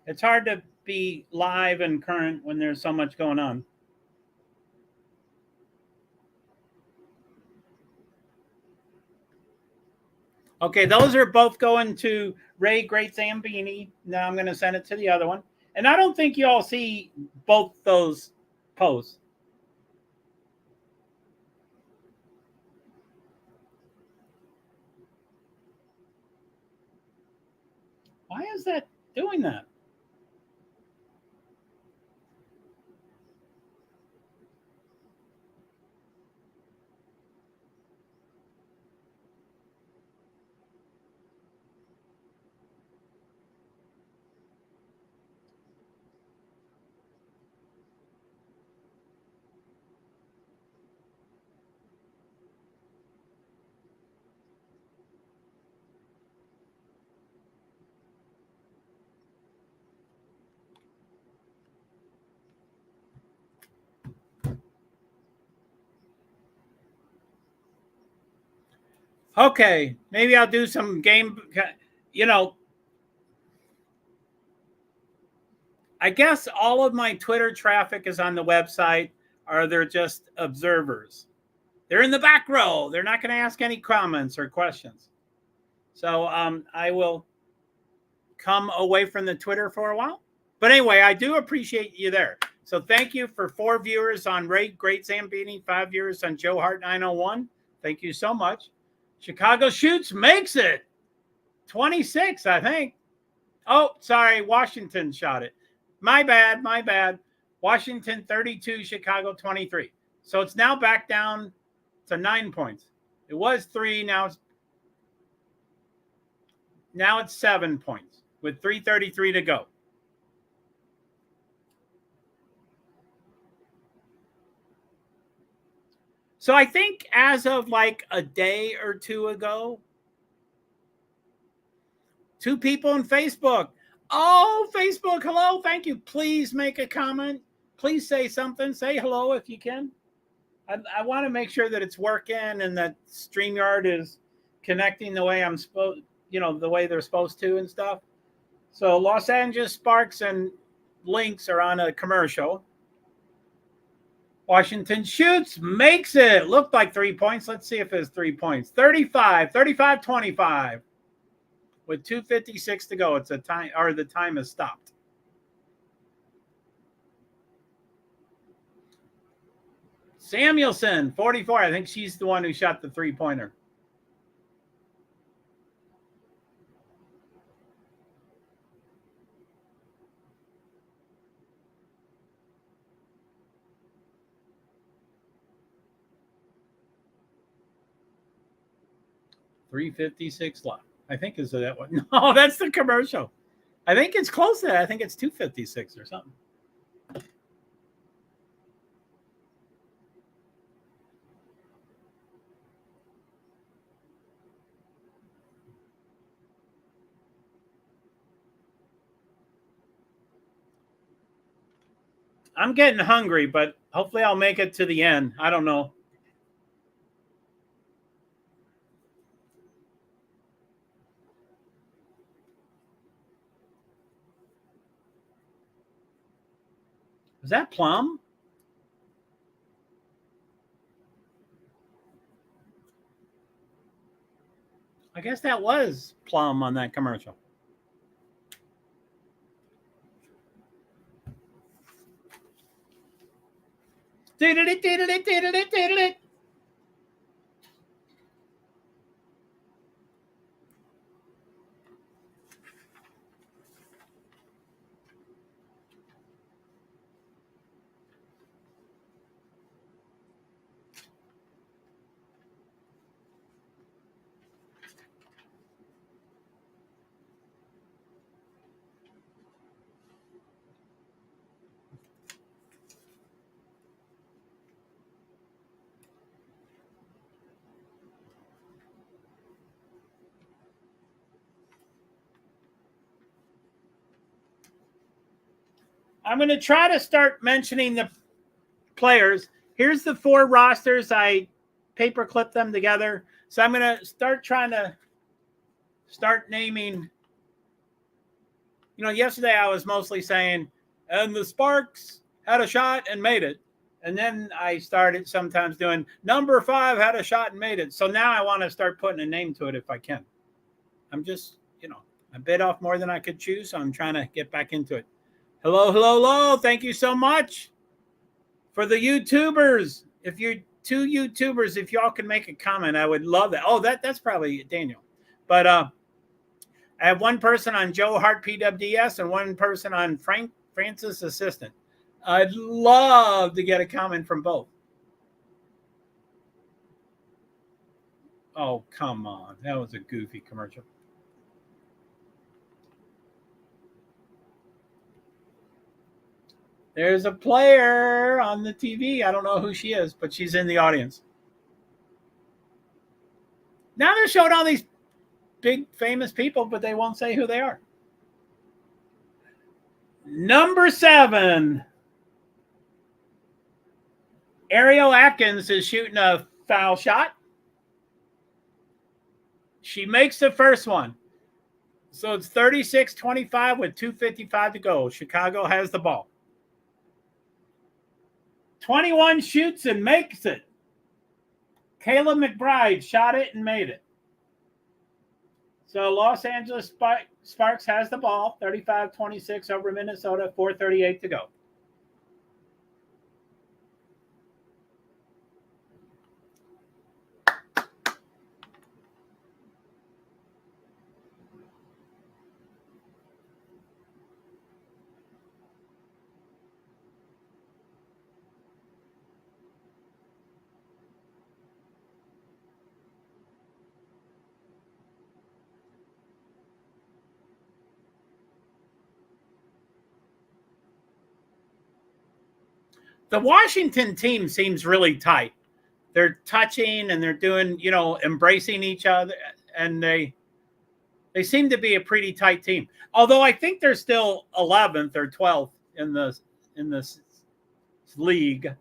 It's hard to be live and current when there's so much going on. Okay, those are both going to Ray Great Zambini. Now I'm going to send it to the other one. And I don't think you all see both those posts. Why is that doing that? Okay, maybe I'll do some game, you know, I guess all of my Twitter traffic is on the website, or they're just observers. They're in the back row. They're not going to ask any comments or questions. So I will come away from the Twitter for a while. But anyway, I do appreciate you there. So thank you for 4 viewers on Ray Great Zambini, 5 viewers on JoeHart 901. Thank you so much. Chicago shoots, makes it. 26, I think. Oh, sorry, Washington shot it. My bad, my bad. Washington 32, Chicago 23. So it's now back down to 9 points. It was 3, now it's 7 points with 3:33 to go. So I think as of like a day or 2 ago, 2 people on Facebook. Oh, Facebook, hello, thank you. Please make a comment. Please say something. Say hello if you can. I want to make sure that it's working and that StreamYard is connecting the way I'm supposed, the way they're supposed to and stuff. So Los Angeles Sparks and Lynx are on a commercial. Washington shoots, makes it. Looked like 3 points. Let's see if it's 3 points. 35-25. With 2:56 to go, it's a time, or the time has stopped. Samuelson, 44. I think she's the one who shot the 3-pointer. $3:56 left. I think is that one. No, that's the commercial. I think it's close to that. I think it's 2:56 or something. I'm getting hungry, but hopefully I'll make it to the end. I don't know. Is that Plum? I guess that was Plum on that commercial. It. I'm going to try to start mentioning the players. Here's the 4 rosters I paper clip them together. So I'm going to start naming. Yesterday I was mostly saying, and the Sparks had a shot and made it. And then I started sometimes doing number 5 had a shot and made it. So now I want to start putting a name to it if I can. I'm just, I bit off more than I could chew. So I'm trying to get back into it. Hello. Thank you so much for the YouTubers. If you're 2 YouTubers, if y'all can make a comment, I would love that. Oh, that's probably Daniel. But I have one person on JoeHart PwD and one person on Francis Assistant. I'd love to get a comment from both. Oh, come on. That was a goofy commercial. There's a player on the TV. I don't know who she is, but she's in the audience. Now they're showing all these big famous people, but they won't say who they are. Number 7. Ariel Atkins is shooting a foul shot. She makes the first one. So it's 36-25 with 2:55 to go. Chicago has the ball. 21 shoots and makes it. Kayla McBride shot it and made it. So Los Angeles Sparks has the ball, 35-26 over Minnesota, 4:38 to go. The Washington team seems really tight. They're touching and they're doing, embracing each other, and they seem to be a pretty tight team. Although I think they're still 11th or 12th in this league.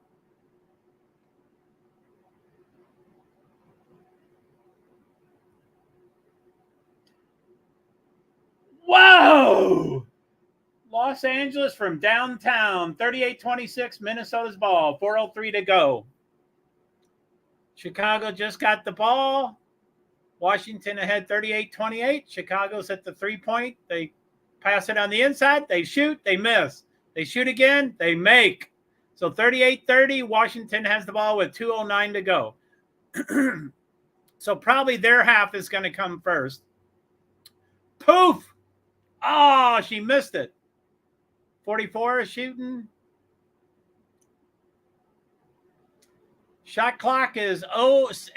Whoa! Los Angeles from downtown, 38-26, Minnesota's ball, 4:03 to go. Chicago just got the ball. Washington ahead 38-28. Chicago's at the 3-point. They pass it on the inside. They shoot. They miss. They shoot again. They make. So 38-30, Washington has the ball with 2:09 to go. So probably their half is going to come first. Poof! Oh, she missed it. 44 is shooting. Shot clock is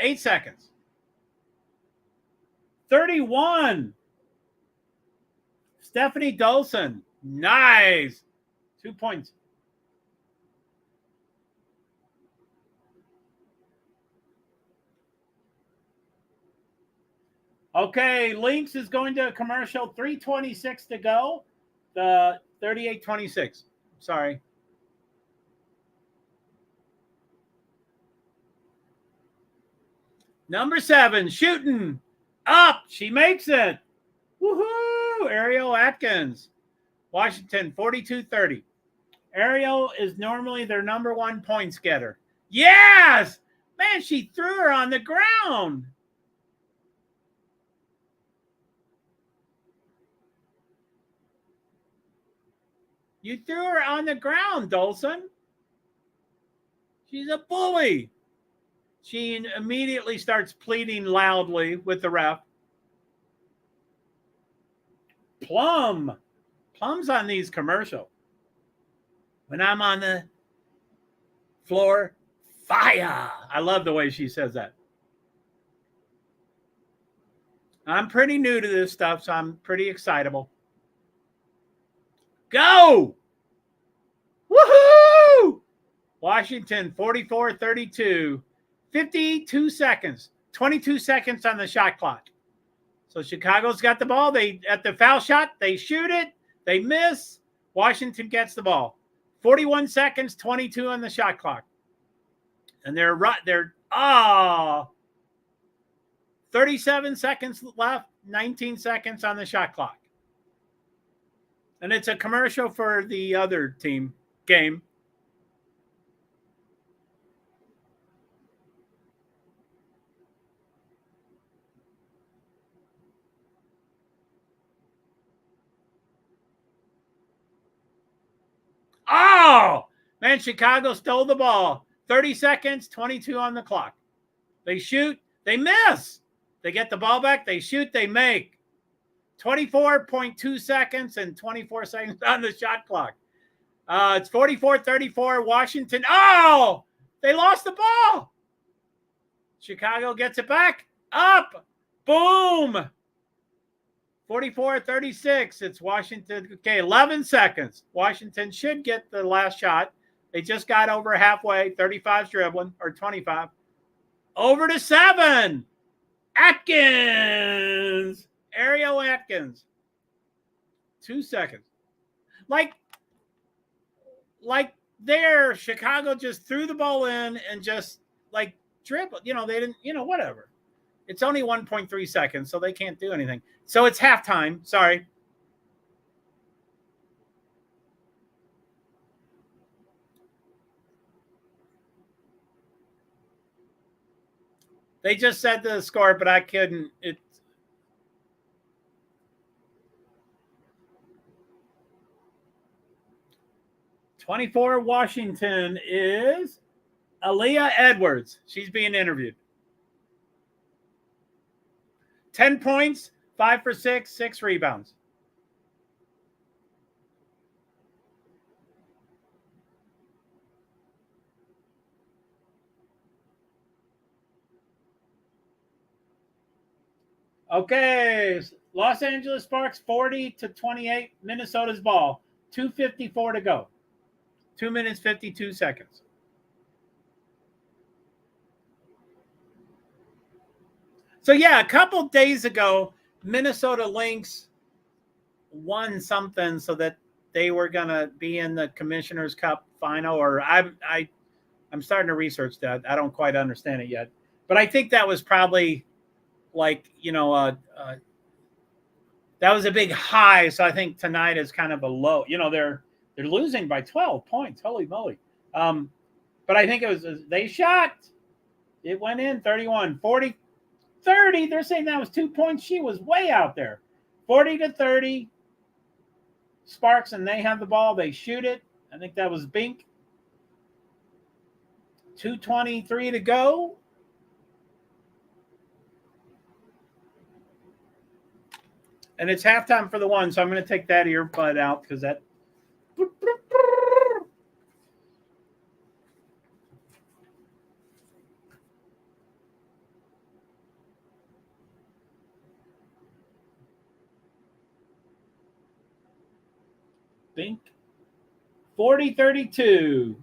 8 seconds. 31. Stephanie Dolson. Nice. 2 points. Okay, Lynx is going to a commercial. 3:26 to go. The 38-26. Sorry. Number 7, shooting. Up. She makes it. Woohoo! Ariel Atkins. Washington, 42-30. Ariel is normally their number 1 points getter. Yes! Man, she threw her on the ground. You threw her on the ground, Dolson. She's a bully. She immediately starts pleading loudly with the ref. Plum's on these commercials. When I'm on the floor, fire. I love the way she says that. I'm pretty new to this stuff, so I'm pretty excitable. Go! Woohoo! Washington, 44-32. 52 seconds. 22 seconds on the shot clock. So Chicago's got the ball. They at the foul shot, they shoot it. They miss. Washington gets the ball. 41 seconds, 22 on the shot clock. And they're Oh, 37 seconds left, 19 seconds on the shot clock. And it's a commercial for the other team game. Oh, man, Chicago stole the ball. 30 seconds, 22 on the clock. They shoot, they miss. They get the ball back, they shoot, they make. 24.2 seconds and 24 seconds on the shot clock. It's 44-34, Washington. Oh, they lost the ball. Chicago gets it back. Up. Boom. 44-36. It's Washington. Okay, 11 seconds. Washington should get the last shot. They just got over halfway. 35's dribbling, or 25. Over to 7. Atkins. Ariel Atkins. 2 seconds. Like there, Chicago just threw the ball in and just like dribbled. They didn't, whatever. It's only 1.3 seconds, so they can't do anything. So it's halftime. Sorry. They just said the score, but I couldn't. It's 24 Washington is Aaliyah Edwards. She's being interviewed. 10 points, 5 for 6, 6 rebounds. Okay, Los Angeles Sparks 40-28, Minnesota's ball. 2:54 to go. 2 minutes, 52 seconds. So, yeah, a couple days ago, Minnesota Lynx won something so that they were going to be in the Commissioner's Cup final. Or I'm starting to research that. I don't quite understand it yet. But I think that was probably like, that was a big high. So I think tonight is kind of a low. They're losing by 12 points. Holy moly. But I think it was, they shot. It went in 31, 40, 30. They're saying that was 2 points. She was way out there. 40-30. Sparks, and they have the ball. They shoot it. I think that was Bink. 2:23 to go. And it's halftime for the one, so I'm going to take that earbud out because that. Bink. 40-32.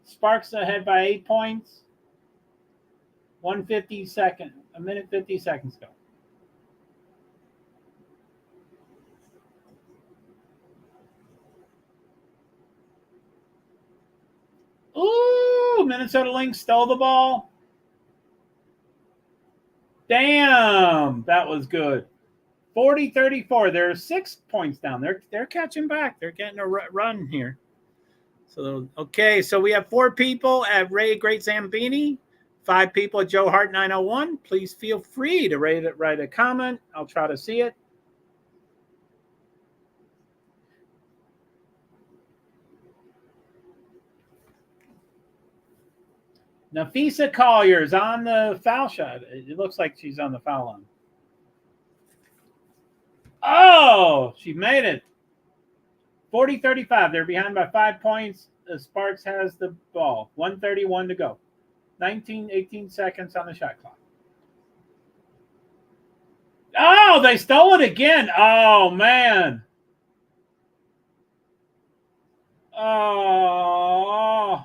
Sparks ahead by 8 points. 1:50 second. A minute 50 seconds go. Ooh, Minnesota Lynx stole the ball. Damn, that was good. 40-34. They're 6 points down. They're catching back. They're getting a run here. So, okay, so we have 4 people at Ray Great Zambini, 5 people at JoeHart 901. Please feel free to write a comment. I'll try to see it. Nafisa Collier's on the foul shot. It looks like she's on the foul line. Oh, she made it. 40-35. They're behind by 5 points. The Sparks has the ball. 1:31 to go. 18 seconds on the shot clock. Oh, they stole it again. Oh, man. Oh.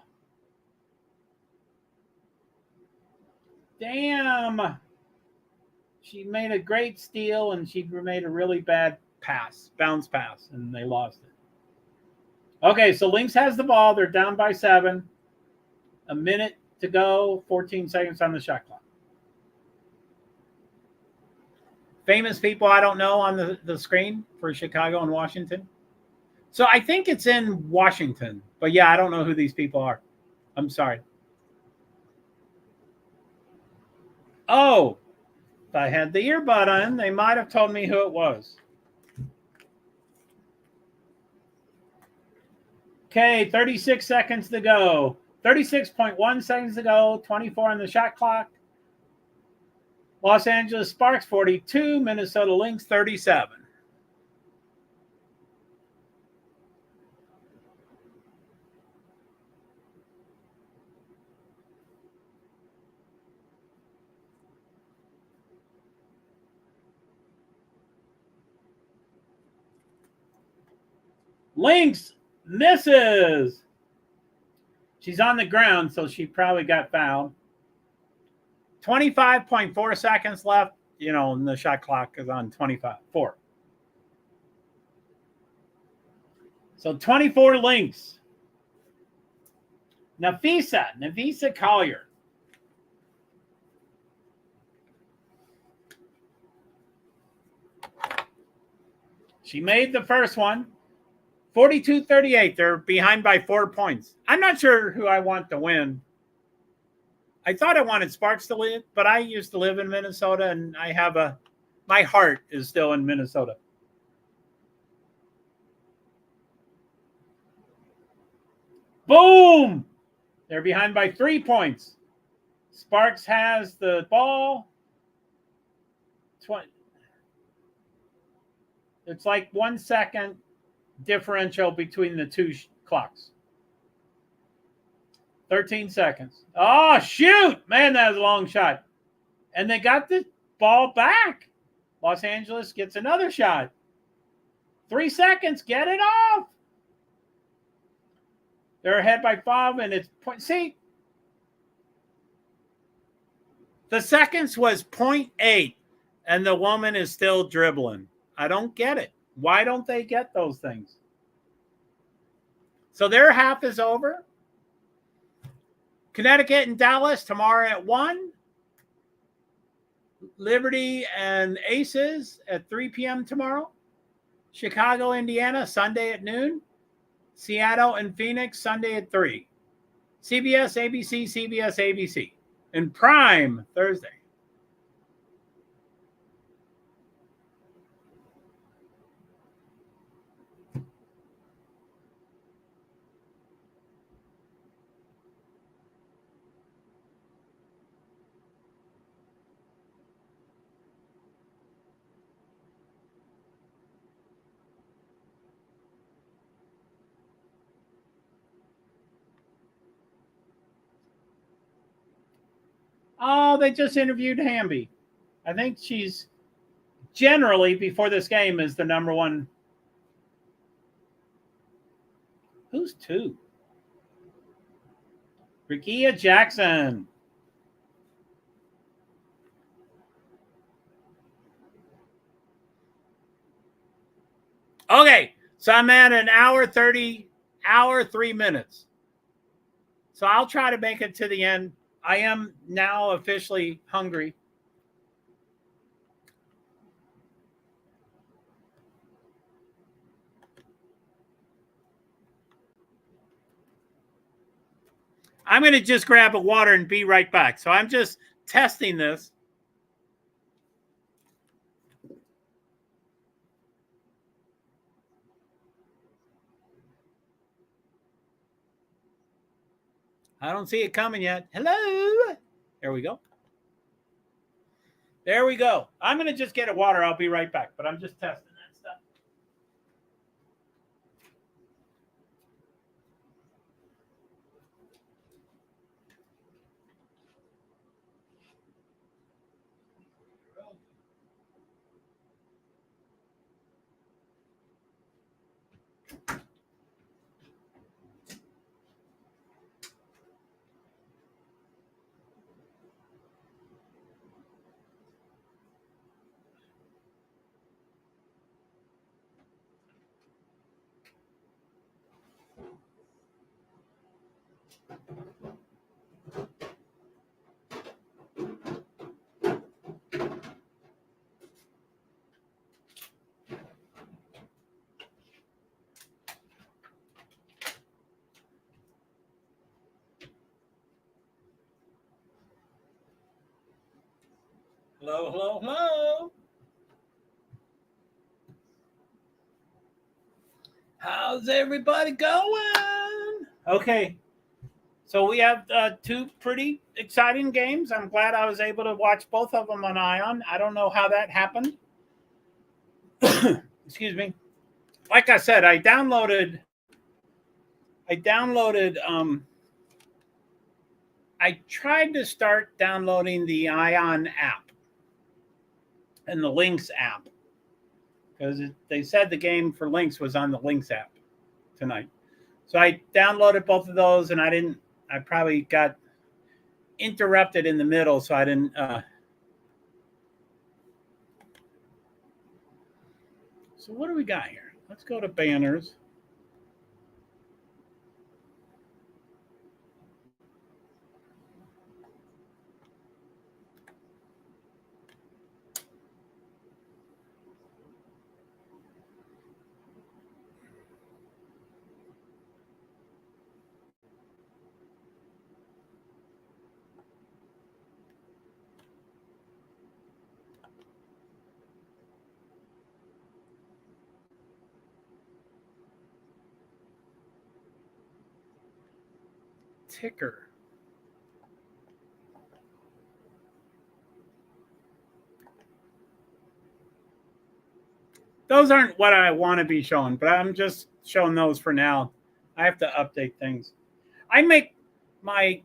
Damn. She made a great steal, and she made a really bad bounce pass, and they lost it. Okay, so Lynx has the ball. They're down by 7. A minute to go. 14 seconds on the shot clock. Famous people I don't know on the screen for Chicago and Washington. So I think it's in Washington. But yeah, I don't know who these people are. I'm sorry. Oh, if I had the earbud on, they might have told me who it was. Okay, 36 seconds to go. 36.1 seconds to go. 24 on the shot clock. Los Angeles Sparks 42. Minnesota Lynx 37. Lynx misses. She's on the ground, so she probably got fouled. 25.4 seconds left. You know, and the shot clock is on 4. So 24 Lynx. Nafisa Collier. She made the first one. 42-38. They're behind by 4 points. I'm not sure who I want to win. I thought I wanted Sparks to win, but I used to live in Minnesota, and I have my heart is still in Minnesota. Boom! They're behind by 3 points. Sparks has the ball. It's like 1 second differential between the two clocks. 13 seconds. Oh, shoot! Man, that was a long shot. And they got the ball back. Los Angeles gets another shot. 3 seconds. Get it off. They're ahead by 5, and it's point. See? The seconds was 0.8, and the woman is still dribbling. I don't get it. Why don't they get those things? So their half is over. Connecticut and Dallas tomorrow at 1. Liberty and Aces at 3 p.m. tomorrow. Chicago, Indiana, Sunday at noon. Seattle and Phoenix, Sunday at 3. CBS, ABC, CBS, ABC. And Prime, Thursday. Oh, they just interviewed Hamby. I think she's generally, before this game, is the number one. Who's 2? Rickea Jackson. Okay, so I'm at an hour 3 minutes. So I'll try to make it to the end. I am now officially hungry. I'm going to just grab a water and be right back. So I'm just testing this. I don't see it coming yet. Hello. There we go. There we go. I'm going to just get a water. I'll be right back, but I'm just testing that stuff. Hello, hello, hello. How's everybody going? Okay. So we have two pretty exciting games. I'm glad I was able to watch both of them on Ion. I don't know how that happened. Excuse me. Like I said, I tried to start downloading the Ion app and the Lynx app because they said the game for Lynx was on the Lynx app tonight. So I downloaded both of those, and I probably got interrupted in the middle, so I didn't. So what do we got here? Let's go to banners. Ticker. Those aren't what I want to be showing, but I'm just showing those for now. I have to update things. I make my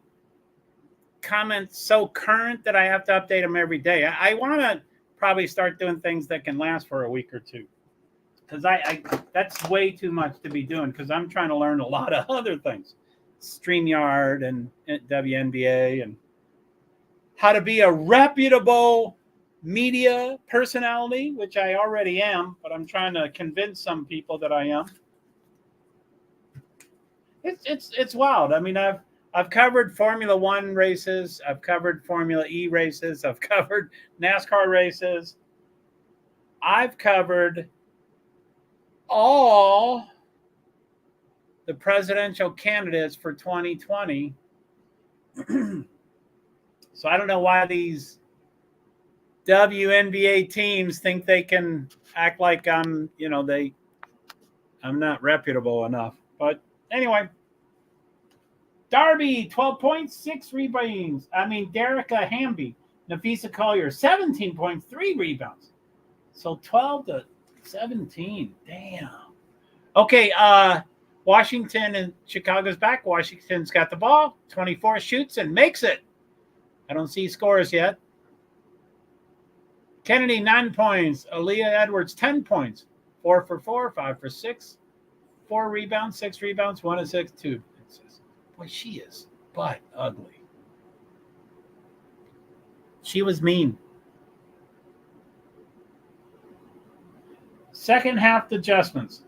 comments so current that I have to update them every day. I want to probably start doing things that can last for a week or two, because I that's way too much to be doing, because I'm trying to learn a lot of other things, StreamYard and WNBA, and how to be a reputable media personality, which I already am, but I'm trying to convince some people that I am. It's wild. I mean, I've covered Formula One races, I've covered Formula E races, I've covered NASCAR races, I've covered all the presidential candidates for 2020. So I don't know why these WNBA teams think they can act like I'm not reputable enough. But anyway, Darby, 12 points, 6 rebounds. Derica Hamby, Nafisa Collier, 17.3 rebounds. So 12 to 17. Damn. Okay, Washington and Chicago's back. Washington's got the ball. 24 shoots and makes it. I don't see scores yet. Kennedy, 9 points. Aaliyah Edwards, 10 points. 4 for 4, 5 for 6. 4 rebounds, 6 rebounds, 1 assist, 2 assists. Boy, she is butt ugly. She was mean. Second half adjustments.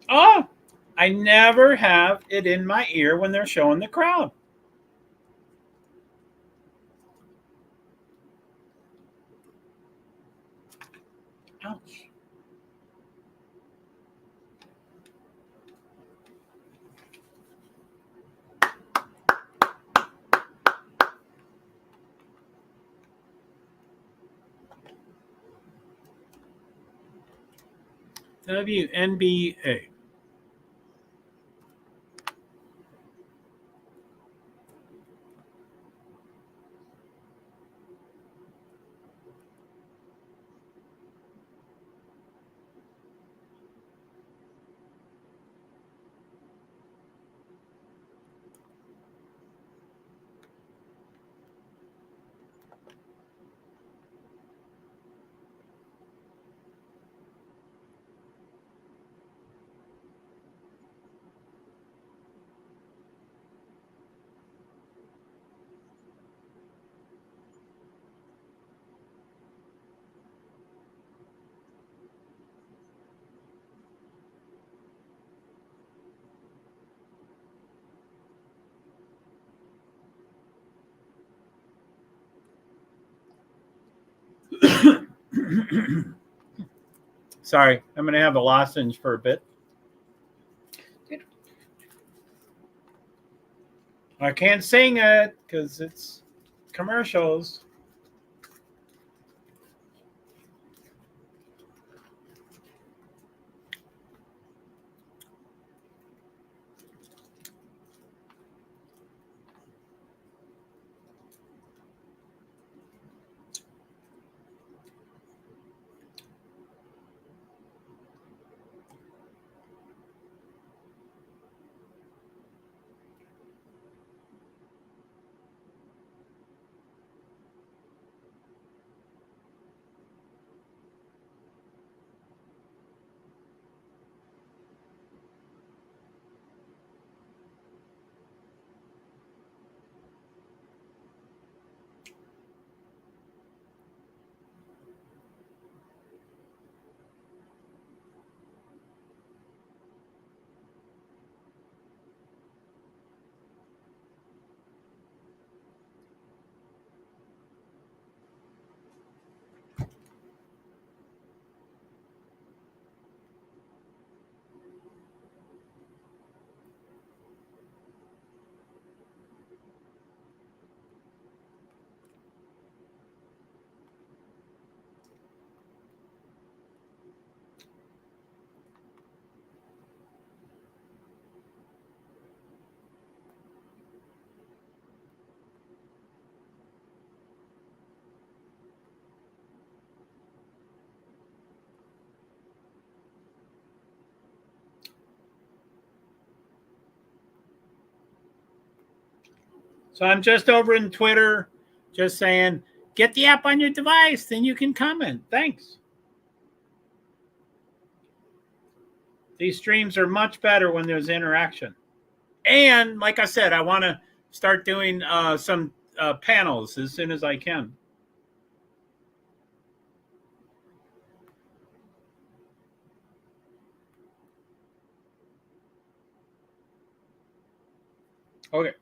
Oh, I never have it in my ear when they're showing the crowd. Ouch. WNBA. Sorry, I'm going to have a lozenge for a bit. I can't sing it because it's commercials. So I'm just over in Twitter, just saying, get the app on your device, then you can comment. Thanks. These streams are much better when there's interaction. And like I said, I want to start doing some panels as soon as I can. Okay.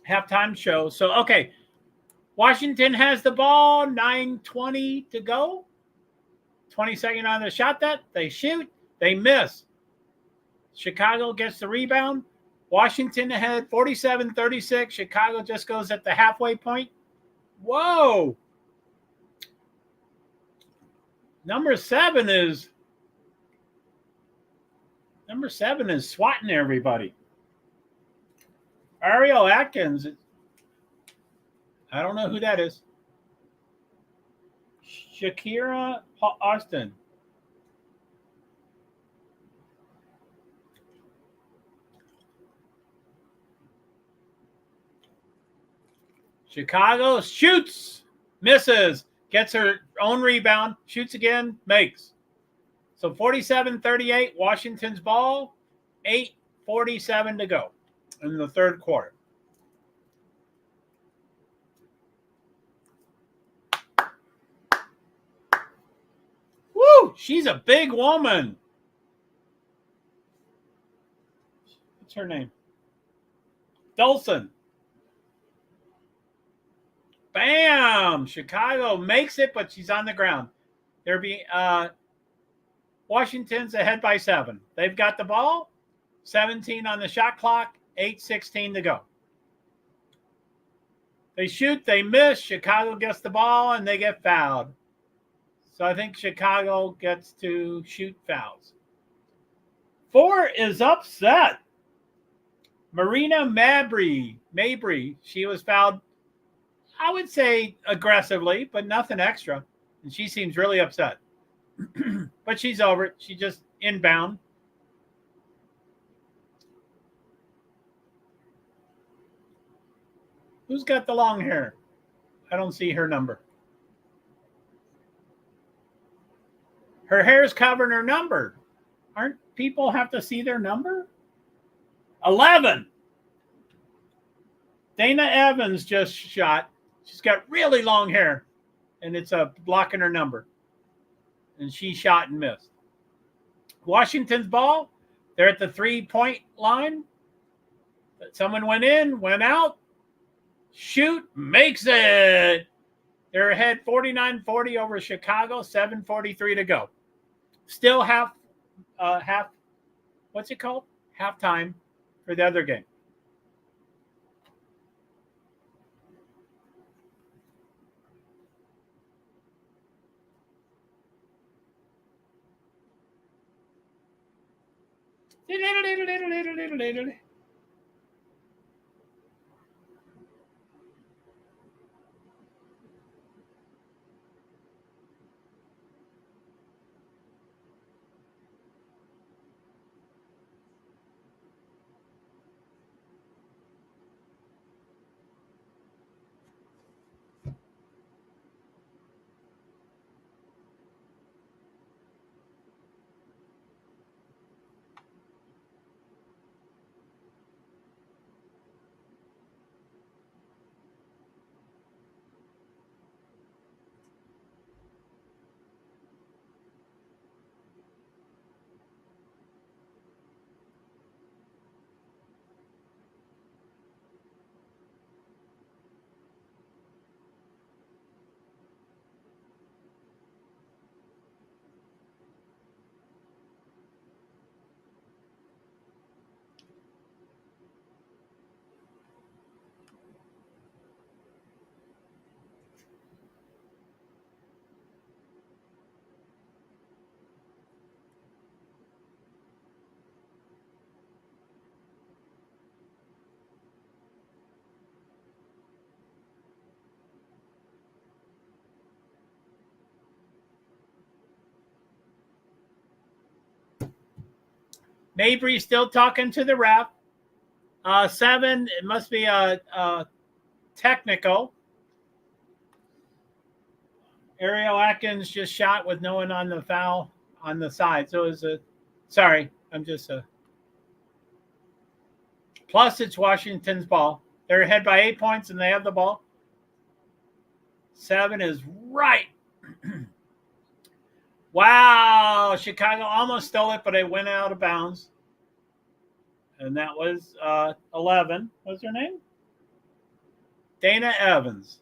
Halftime show. So, okay. Washington has the ball, 9:20 to go. 20-second on the shot that. They shoot. They miss. Chicago gets the rebound. Washington ahead, 47-36. Chicago just goes at the halfway point. Whoa. Number seven is swatting everybody. Ariel Atkins. I don't know who that is. Shakira Austin. Chicago shoots, misses, gets her own rebound, shoots again, makes. So 47-38, Washington's ball, 8:47 to go in the third quarter. Woo! She's a big woman. What's her name? Dolson. Bam! Chicago makes it, but she's on the ground. Washington's ahead by 7. They've got the ball. 17 on the shot clock. 8:16 to go. They shoot. They miss. Chicago gets the ball, and they get fouled. So I think Chicago gets to shoot fouls. 4 is upset. Marina Mabry. She was fouled, I would say, aggressively, but nothing extra. And she seems really upset. But she's over it. She just inbound. Who's got the long hair? I don't see her number. Her hair's covering her number. Aren't people have to see their number? 11. Dana Evans just shot. She's got really long hair, and it's blocking her number. And she shot and missed. Washington's ball. They're at the 3-point line. Someone went in, went out. Shoot, makes it. They're ahead 49-40 over Chicago, 7:43 to go. Still half, what's it called? Halftime for the other game. Mabry still talking to the ref. 7, it must be a technical. Ariel Atkins just shot with no one on the foul on the side. So it was sorry, I'm just plus it's Washington's ball. They're ahead by 8 points and they have the ball. 7 is right. Wow, Chicago almost stole it, but it went out of bounds. And that was 11. What's her name? Dana Evans.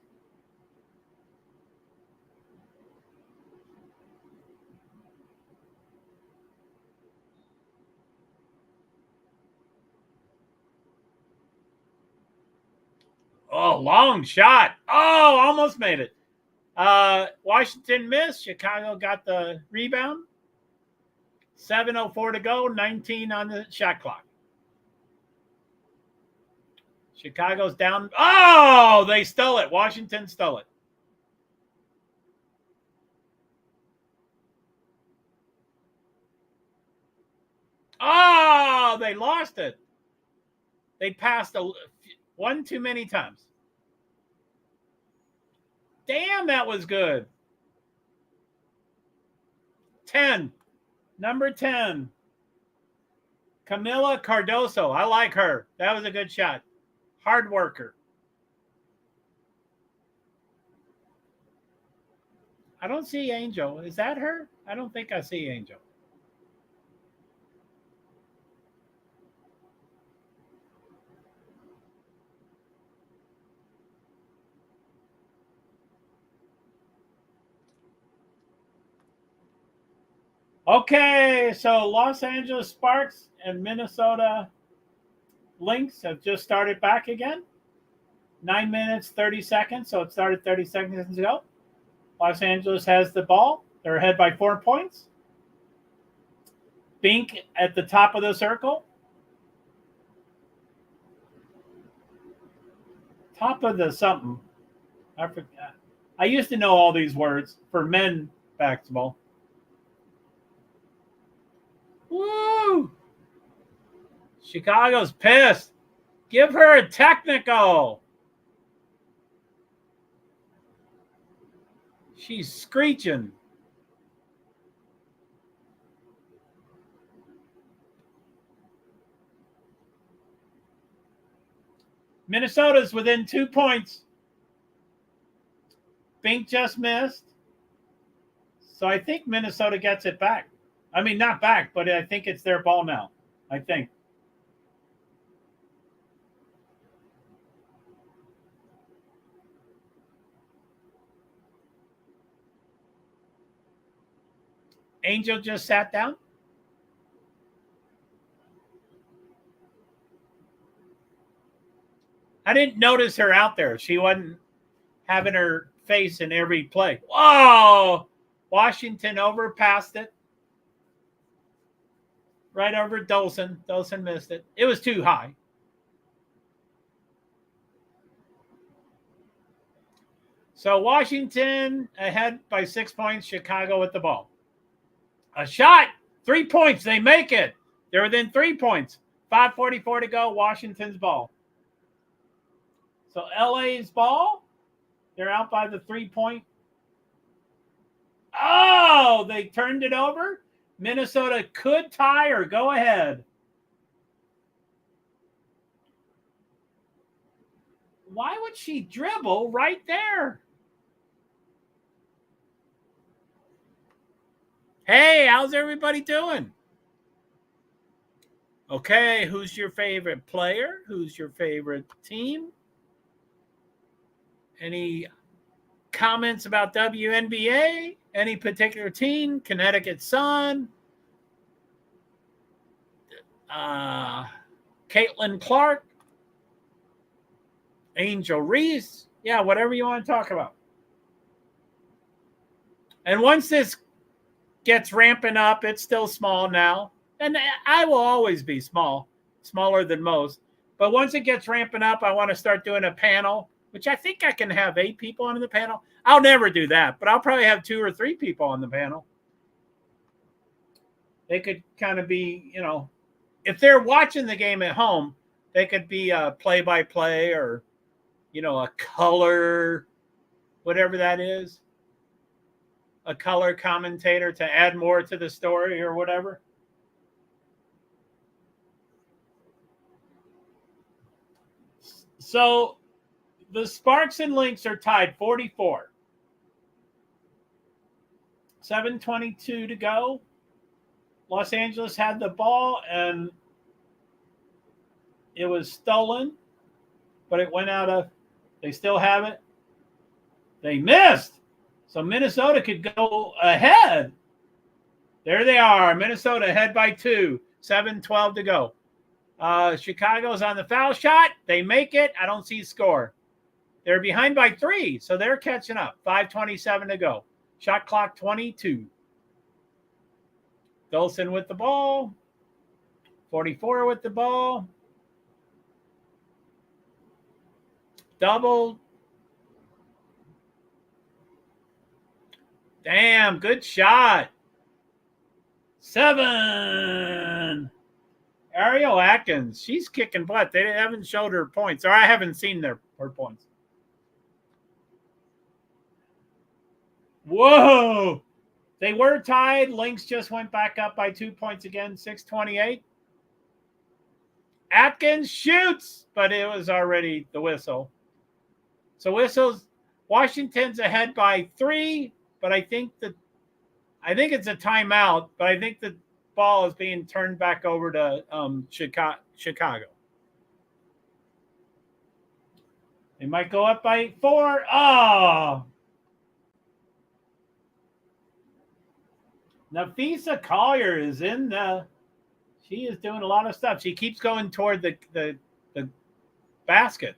Oh, long shot. Oh, almost made it. Washington missed. Chicago got the rebound. 7:04 to go, 19 on the shot clock. Chicago's down. Oh, they stole it. Washington stole it. Oh, they lost it. They passed one too many times. Damn, that was good. 10. Number 10. Camila Cardoso. I like her. That was a good shot. Hard worker. I don't see Angel. Is that her? I don't think I see Angel. Okay, so Los Angeles Sparks and Minnesota Lynx have just started back again. 9 minutes, 30 seconds. So it started 30 seconds ago. Los Angeles has the ball. They're ahead by 4 points. Bink at the top of the circle. Top of the something. I forgot. I used to know all these words for men basketball. Woo! Chicago's pissed. Give her a technical. She's screeching. Minnesota's within 2 points. Bink just missed. So I think Minnesota gets it back. I mean, not back, but I think it's their ball now. I think. Angel just sat down. I didn't notice her out there. She wasn't having her face in every play. Whoa! Washington overpassed it. Right over Dolson. Dolson missed it. It was too high. So Washington ahead by 6 points. Chicago with the ball. A shot. 3 points. They make it. They're within 3 points. 5:44 to go. Washington's ball. So LA's ball. They're out by the 3-point. Oh, they turned it over. Minnesota could tie or go ahead. Why would she dribble right there? Hey, how's everybody doing? Okay, who's your favorite player? Who's your favorite team? Any comments about WNBA? Any particular team? Connecticut Sun? Caitlin Clark? Angel Reese? Yeah, whatever you want to talk about. And once this gets ramping up, it's still small now. And I will always be small, smaller than most. But once it gets ramping up, I want to start doing a panel, which I think I can have 8 people on the panel. I'll never do that, but I'll probably have 2 or 3 people on the panel. They could kind of be, you know, if they're watching the game at home, they could be a play-by-play or, you know, a color, whatever that is, a color commentator to add more to the story or whatever. So the Sparks and Lynx are tied 44. 7:22 to go. Los Angeles had the ball and it was stolen, but it went out of, they still have it. They missed. So Minnesota could go ahead. There they are. Minnesota ahead by 2. 7:12 to go. Chicago's on the foul shot. They make it. I don't see a score. They're behind by 3, so they're catching up. 5:27 to go. Shot clock 22. Dolson with the ball. 44 with the ball. Double. Damn, good shot. 7. Ariel Atkins, she's kicking butt. They haven't showed her points, or I haven't seen her points. Whoa. They were tied. Lynx just went back up by 2 points again, 6:28. Atkins shoots, but it was already the whistle. So whistles, Washington's ahead by 3, but I think it's a timeout, but I think the ball is being turned back over to Chicago. They might go up by 4. Oh! Nafisa Collier is in the. She is doing a lot of stuff. She keeps going toward the basket.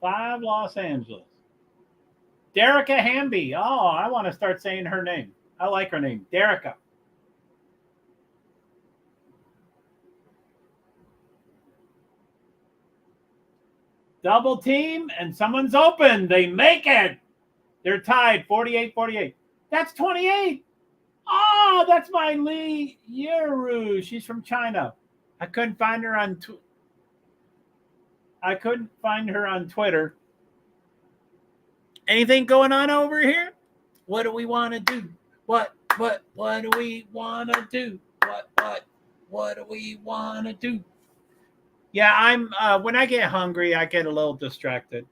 Five Los Angeles. Derica Hamby. Oh, I want to start saying her name. I like her name. Derica. Double team, and someone's open. They make it. They're tied 48-48. That's 28. Oh, that's my Li Yeru. She's from China. I couldn't find her on Twitter. Anything going on over here? What do we want to do? What do we want to do? What do we want to do? Yeah, I'm when I get hungry, I get a little distracted.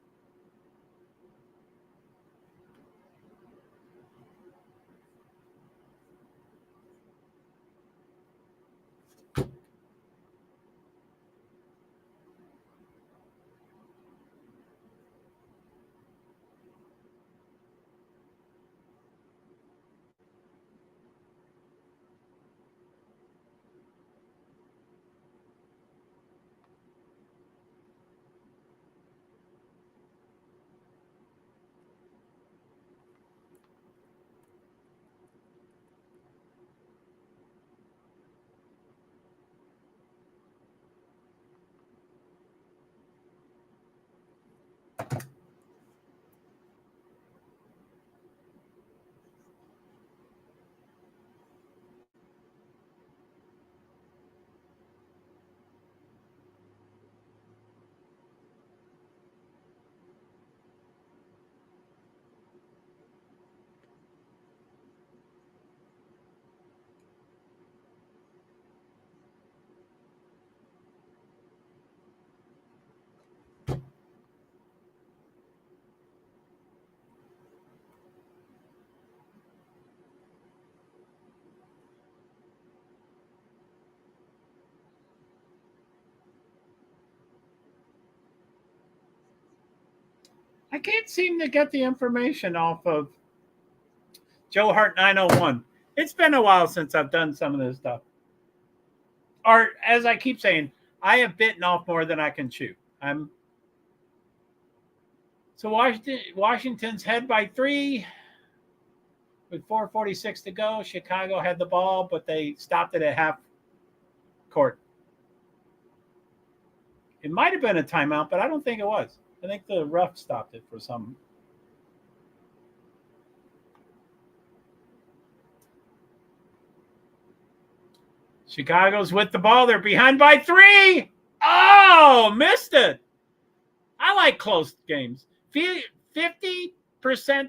can't seem to get the information off of JoeHart 901. It's been a while since I've done some of this stuff. Or, as I keep saying, I have bitten off more than I can chew. So Washington's head by 3 with 4:46 to go. Chicago had the ball, but they stopped it at half court. It might have been a timeout, but I don't think it was. I think the ref stopped it for some. Chicago's with the ball. They're behind by 3. Oh, missed it. I like close games. 50%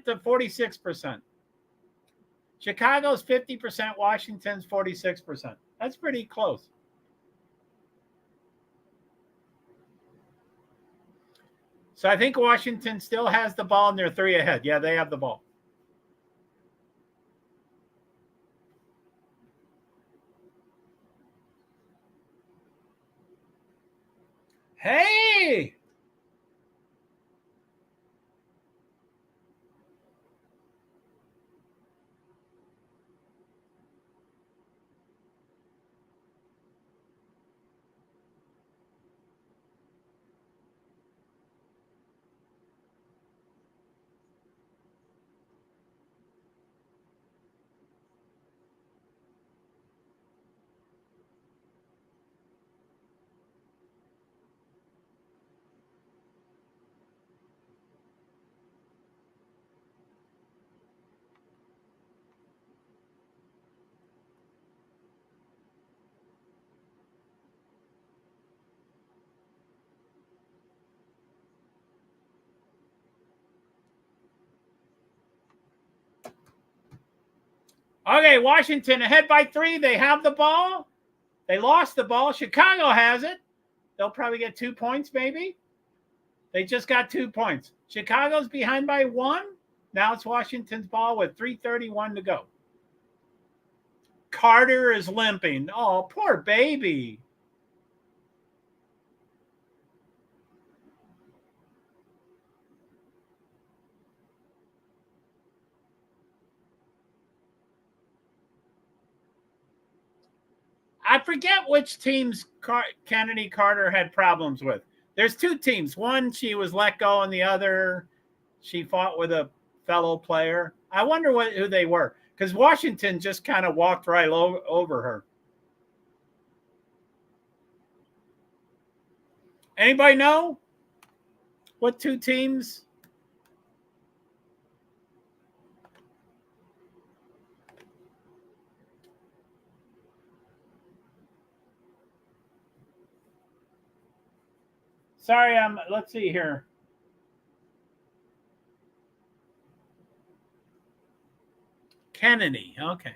to 46%. Chicago's 50%, Washington's 46%. That's pretty close. So I think Washington still has the ball and they're 3 ahead. Yeah, they have the ball. Hey! Okay, Washington ahead by 3. They have the ball. They lost the ball. Chicago has it. They'll probably get 2 points, maybe. They just got 2 points. Chicago's behind by 1. Now it's Washington's ball with 3:31 to go. Carter is limping. Oh, poor baby. I forget which teams Kennedy Carter had problems with. There's 2 teams. One, she was let go, and the other, she fought with a fellow player. I wonder who they were, because Washington just kind of walked right over her. Anybody know what 2 teams? Sorry, let's see here. Kennedy, okay.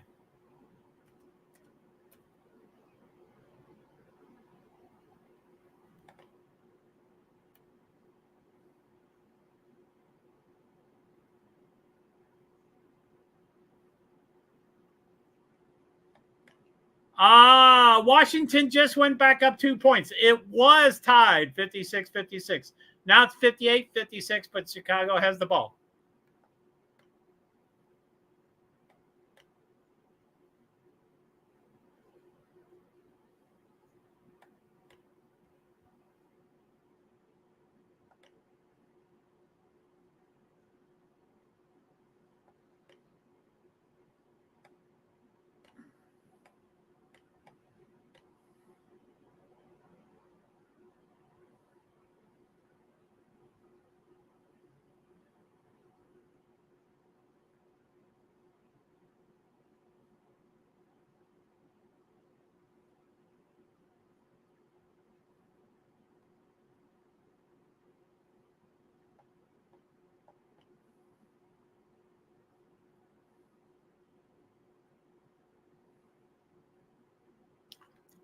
Washington just went back up 2 points. It was tied 56-56. Now it's 58-56, but Chicago has the ball.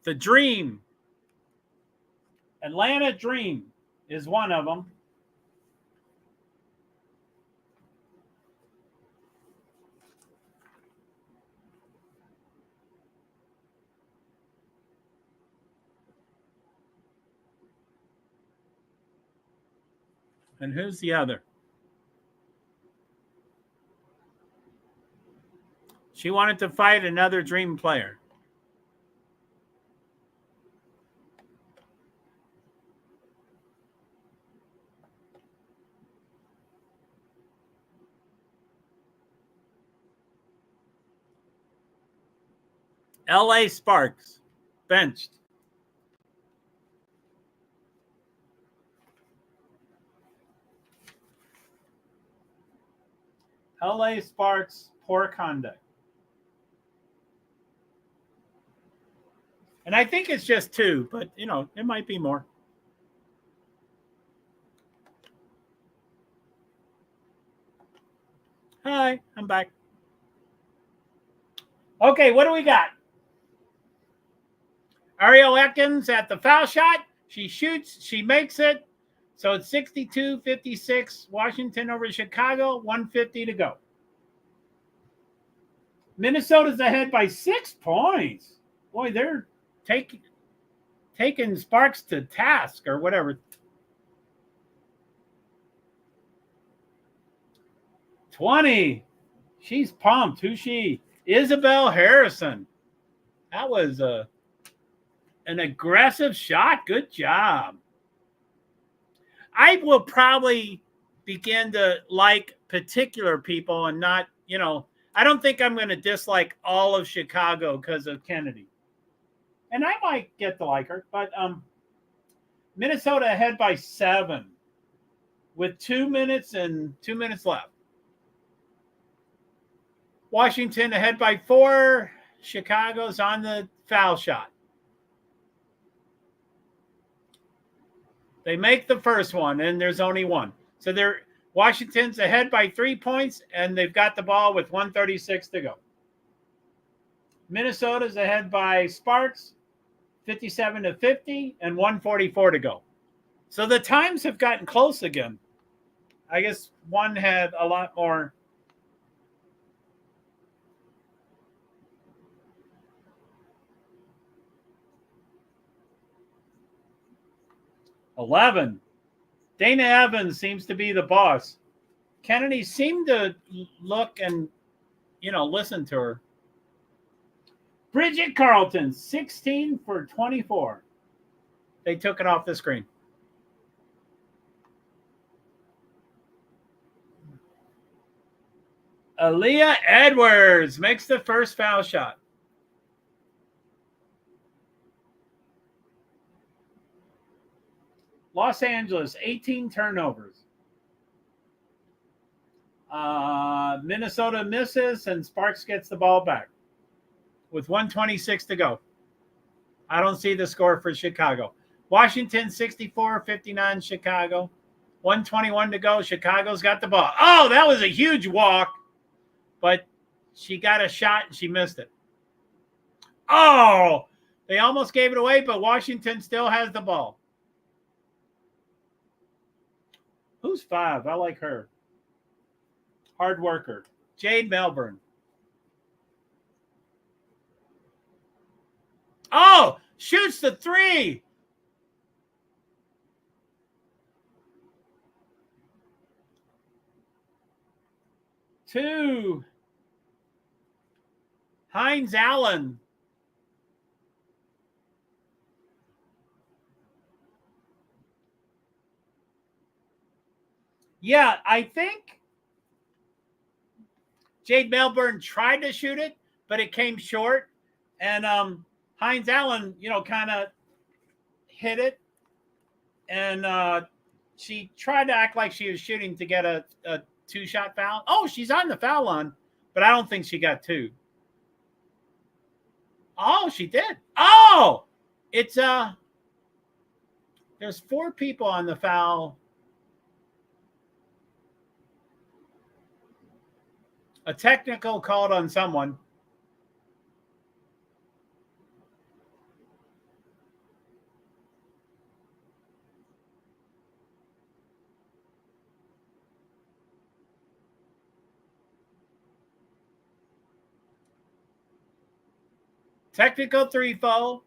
The Dream. Atlanta Dream is one of them. And who's the other? She wanted to fight another dream player. LA Sparks, benched. LA Sparks, poor conduct. And I think it's just 2, but, it might be more. Hi, I'm back. Okay, what do we got? Ariel Ekins at the foul shot. She shoots. She makes it. So it's 62-56. Washington over Chicago. 1:50 to go. Minnesota's ahead by 6 points. Boy, they're taking Sparks to task or whatever. 20. She's pumped. Who's she? Isabel Harrison. That was an aggressive shot. Good job. I will probably begin to like particular people and not, I don't think I'm going to dislike all of Chicago because of Kennedy. And I might get to like her, but Minnesota ahead by 7 with 2 minutes and 2 minutes left. Washington ahead by 4. Chicago's on the foul shot. They make the first one, and there's only one. So Washington's ahead by 3 points, and they've got the ball with 1:36 to go. Minnesota's ahead by Sparks, 57-50, and 1:44 to go. So the times have gotten close again. I guess one had a lot more. $11. Dana Evans seems to be the boss. Kennedy seemed to look and, listen to her. Bridget Carlton, 16 for 24. They took it off the screen. Aaliyah Edwards makes the first foul shot. Los Angeles, 18 turnovers. Minnesota misses, and Sparks gets the ball back with 1:26 to go. I don't see the score for Chicago. Washington, 64-59, Chicago. 1:21 to go. Chicago's got the ball. Oh, that was a huge walk, but she got a shot, and she missed it. Oh, they almost gave it away, but Washington still has the ball. Who's 5? I like her. Hard worker. Jade Melbourne. Oh, shoots the 3. Two. Hines Allen. Yeah, I think Jade Melbourne tried to shoot it, but it came short. And Hines Allen, kind of hit it. And she tried to act like she was shooting to get a 2-shot foul. Oh, she's on the foul line, but I don't think she got 2. Oh, she did. Oh, it's there's 4 people on the foul. A technical called on someone. Technical 3 foul.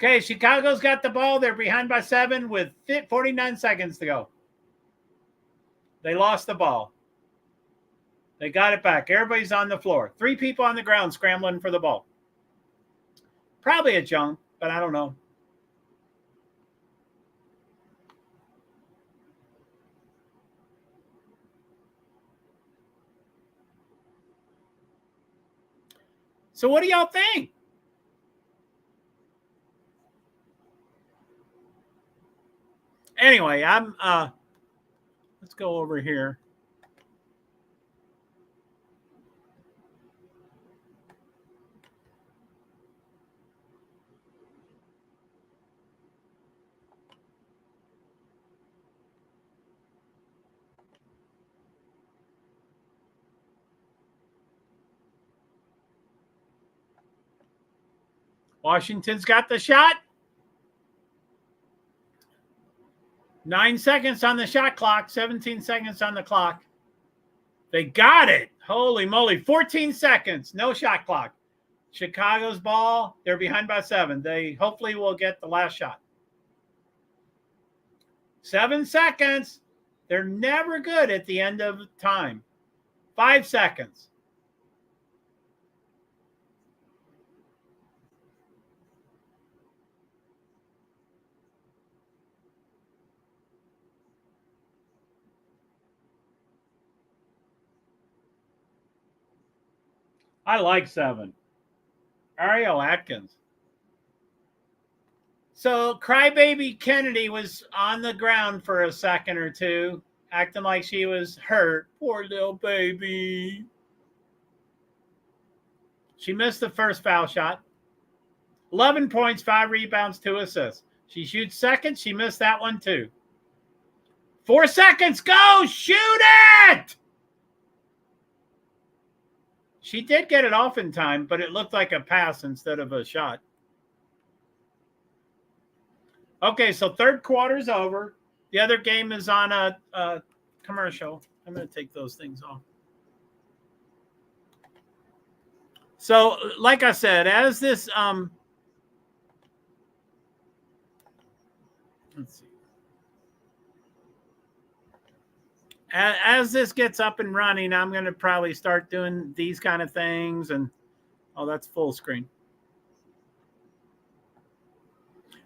Okay, Chicago's got the ball. They're behind by 7 with 49 seconds to go. They lost the ball. They got it back. Everybody's on the floor. 3 people on the ground scrambling for the ball. Probably a jump, but I don't know. So what do y'all think? Anyway, let's go over here. Washington's got the shot. 9 seconds on the shot clock, 17 seconds on the clock. They got it. Holy moly. 14 seconds. No shot clock. Chicago's ball. They're behind by 7. They hopefully will get the last shot. 7 seconds. They're never good at the end of time. 5 seconds. I like 7. Ariel Atkins. So Crybaby Kennedy was on the ground for a second or two, acting like she was hurt. Poor little baby. She missed the first foul shot. 11 points, 5 rebounds, 2 assists. She shoots second. She missed that one too. 4 seconds. Go. Shoot it. She did get it off in time, but it looked like a pass instead of a shot. Okay, so third quarter's over. The other game is on a commercial. I'm going to take those things off. So, like I said, as this let's see. As this gets up and running, I'm going to probably start doing these kind of things. And, oh, that's full screen.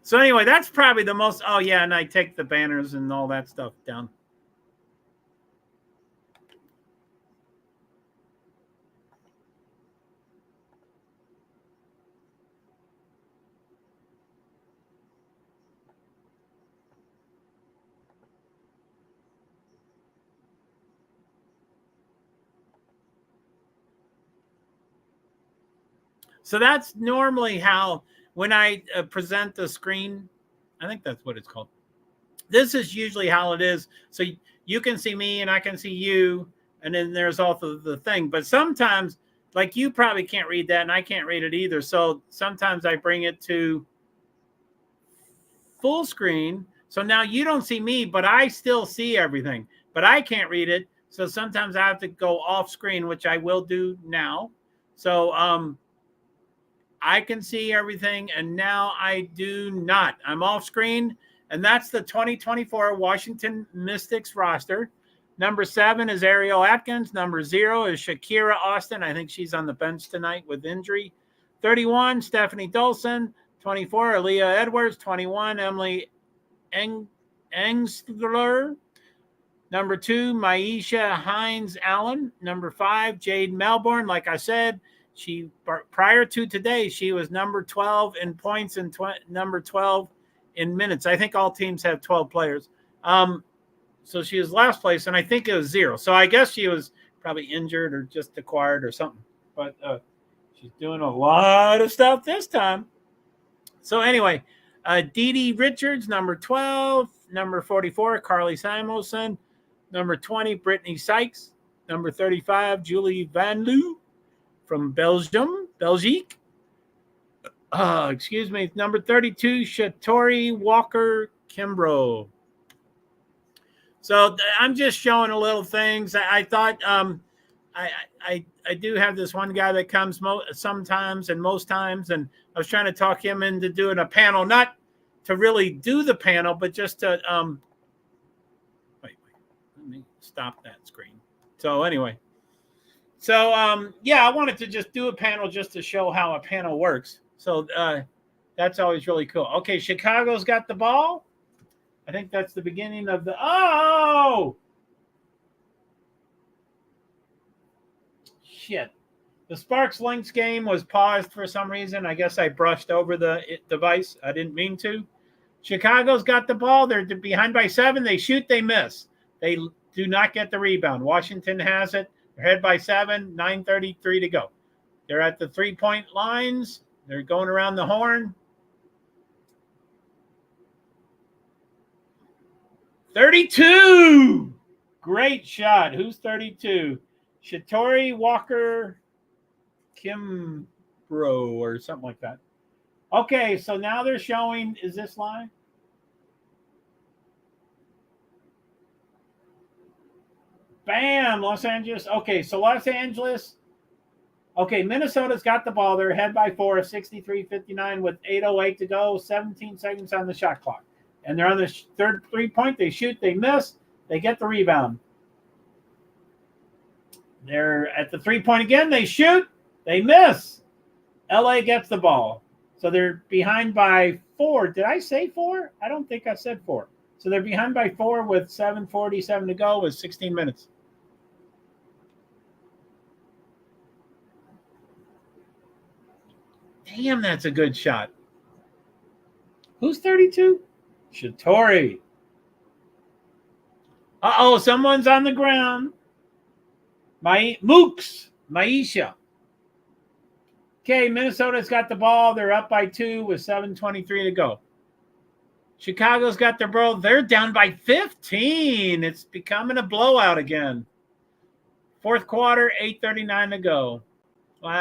So anyway, that's probably the most, oh yeah, and I take the banners and all that stuff down. So that's normally how, when I present the screen, I think that's what it's called. This is usually how it is. So you can see me and I can see you, and then there's also the thing. But sometimes, like you probably can't read that and I can't read it either. So sometimes I bring it to full screen. So now you don't see me, but I still see everything. But I can't read it. So sometimes I have to go off screen, which I will do now. So I can see everything, and now I do not. I'm off screen, and that's the 2024 Washington Mystics roster. Number 7 is Ariel Atkins. Number 0 is Shakira Austin. I think she's on the bench tonight with injury. 31, Stephanie Dolson. 24, Aaliyah Edwards. 21, Emily Engstler. Number 2, Maisha Hines-Allen. Number 5, Jade Melbourne. Like I said, she, prior to today, she was number 12 in points and number 12 in minutes. I think all teams have 12 players. So she was last place, and I think it was 0. So I guess she was probably injured or just acquired or something. But she's doing a lot of stuff this time. So anyway, Dee Dee Richards, number 12. Number 44, Carly Samuelson. Number 20, Brittany Sykes. Number 35, Julie Van Loo from Belgium. Excuse me. Number 32, Shatori Walker Kimbrough. So I'm just showing a little things. I thought I do have this one guy that comes sometimes and most times, and I was trying to talk him into doing a panel, not to really do the panel, but just to wait, let me stop that screen. So anyway, so yeah, I wanted to just do a panel just to show how a panel works. So that's always really cool. Okay, Chicago's got the ball. I think that's the beginning of the shit. The Sparks Lynx game was paused for some reason. I guess I brushed over the device. I didn't mean to. Chicago's got the ball. They're behind by 7. They shoot, they miss. They do not get the rebound. Washington has it. They're ahead by 7, 9:33 to go. They're at the 3-point lines. They're going around the horn. 32! Great shot. Who's 32? Shatori Walker Kimbrough or something like that. Okay, so now they're showing, is this live? Bam, Los Angeles. Okay, so Los Angeles. Okay, Minnesota's got the ball. They're ahead by 4, 63-59 with 8:08 to go, 17 seconds on the shot clock. And they're on the third 3-point. They shoot, they miss, they get the rebound. They're at the 3-point again. They shoot, they miss. LA gets the ball. So they're behind by 4. Did I say 4? I don't think I said 4. So they're behind by 4 with 7:47 to go with 16 minutes. Damn, that's a good shot. Who's 32? Shatori. Uh-oh, someone's on the ground. Maisha. Okay, Minnesota's got the ball. They're up by 2 with 7:23 to go. Chicago's got their ball. They're down by 15. It's becoming a blowout again. Fourth quarter, 8:39 to go. Well,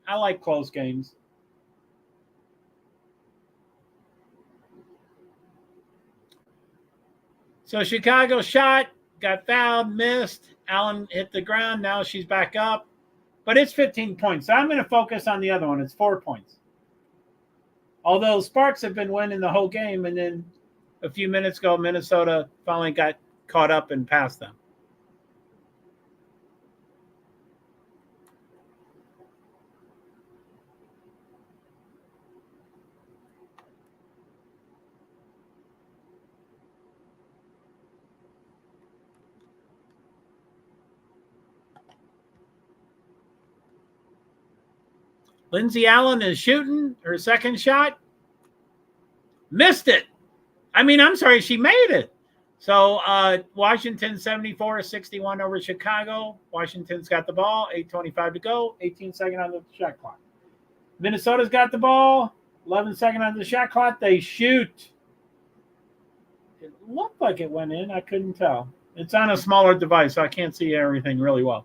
I like close games. So Chicago shot, got fouled, missed. Allen hit the ground. Now she's back up. But it's 15 points. So I'm going to focus on the other one. It's 4 points. Although Sparks have been winning the whole game, and then a few minutes ago, Minnesota finally got caught up and passed them. Lindsay Allen is shooting her second shot. Missed it. I'm sorry, she made it. So Washington 74-61 over Chicago. Washington's got the ball. 8:25 to go. 18 seconds on the shot clock. Minnesota's got the ball. 11 seconds on the shot clock. They shoot. It looked like it went in. I couldn't tell. It's on a smaller device, so I can't see everything really well.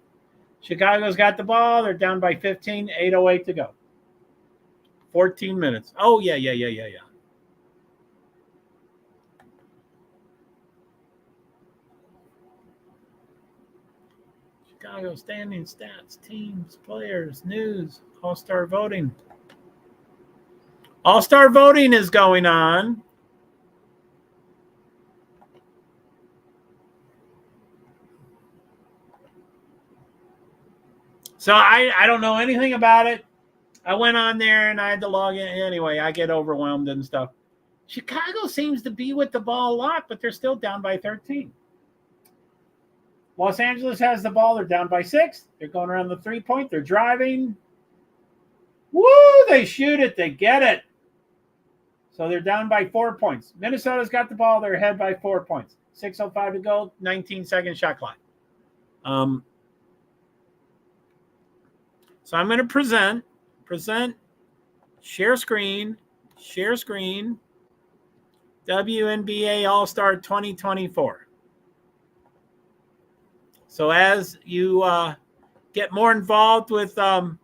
Chicago's got the ball. They're down by 15. 8:08 to go. 14 minutes. Oh, yeah. Chicago standing stats, teams, players, news, all-star voting. All-star voting is going on. So I don't know anything about it. I went on there and I had to log in. Anyway, I get overwhelmed and stuff. Chicago seems to be with the ball a lot, but they're still down by 13. Los Angeles has the ball. They're down by 6. They're going around the 3-point. They're driving. Woo! They shoot it. They get it. So they're down by 4 points. Minnesota's got the ball. They're ahead by 4 points. 6:05 to go. 19-second shot clock. So I'm going to present, share screen, WNBA All-Star 2024. So as you get more involved with, let's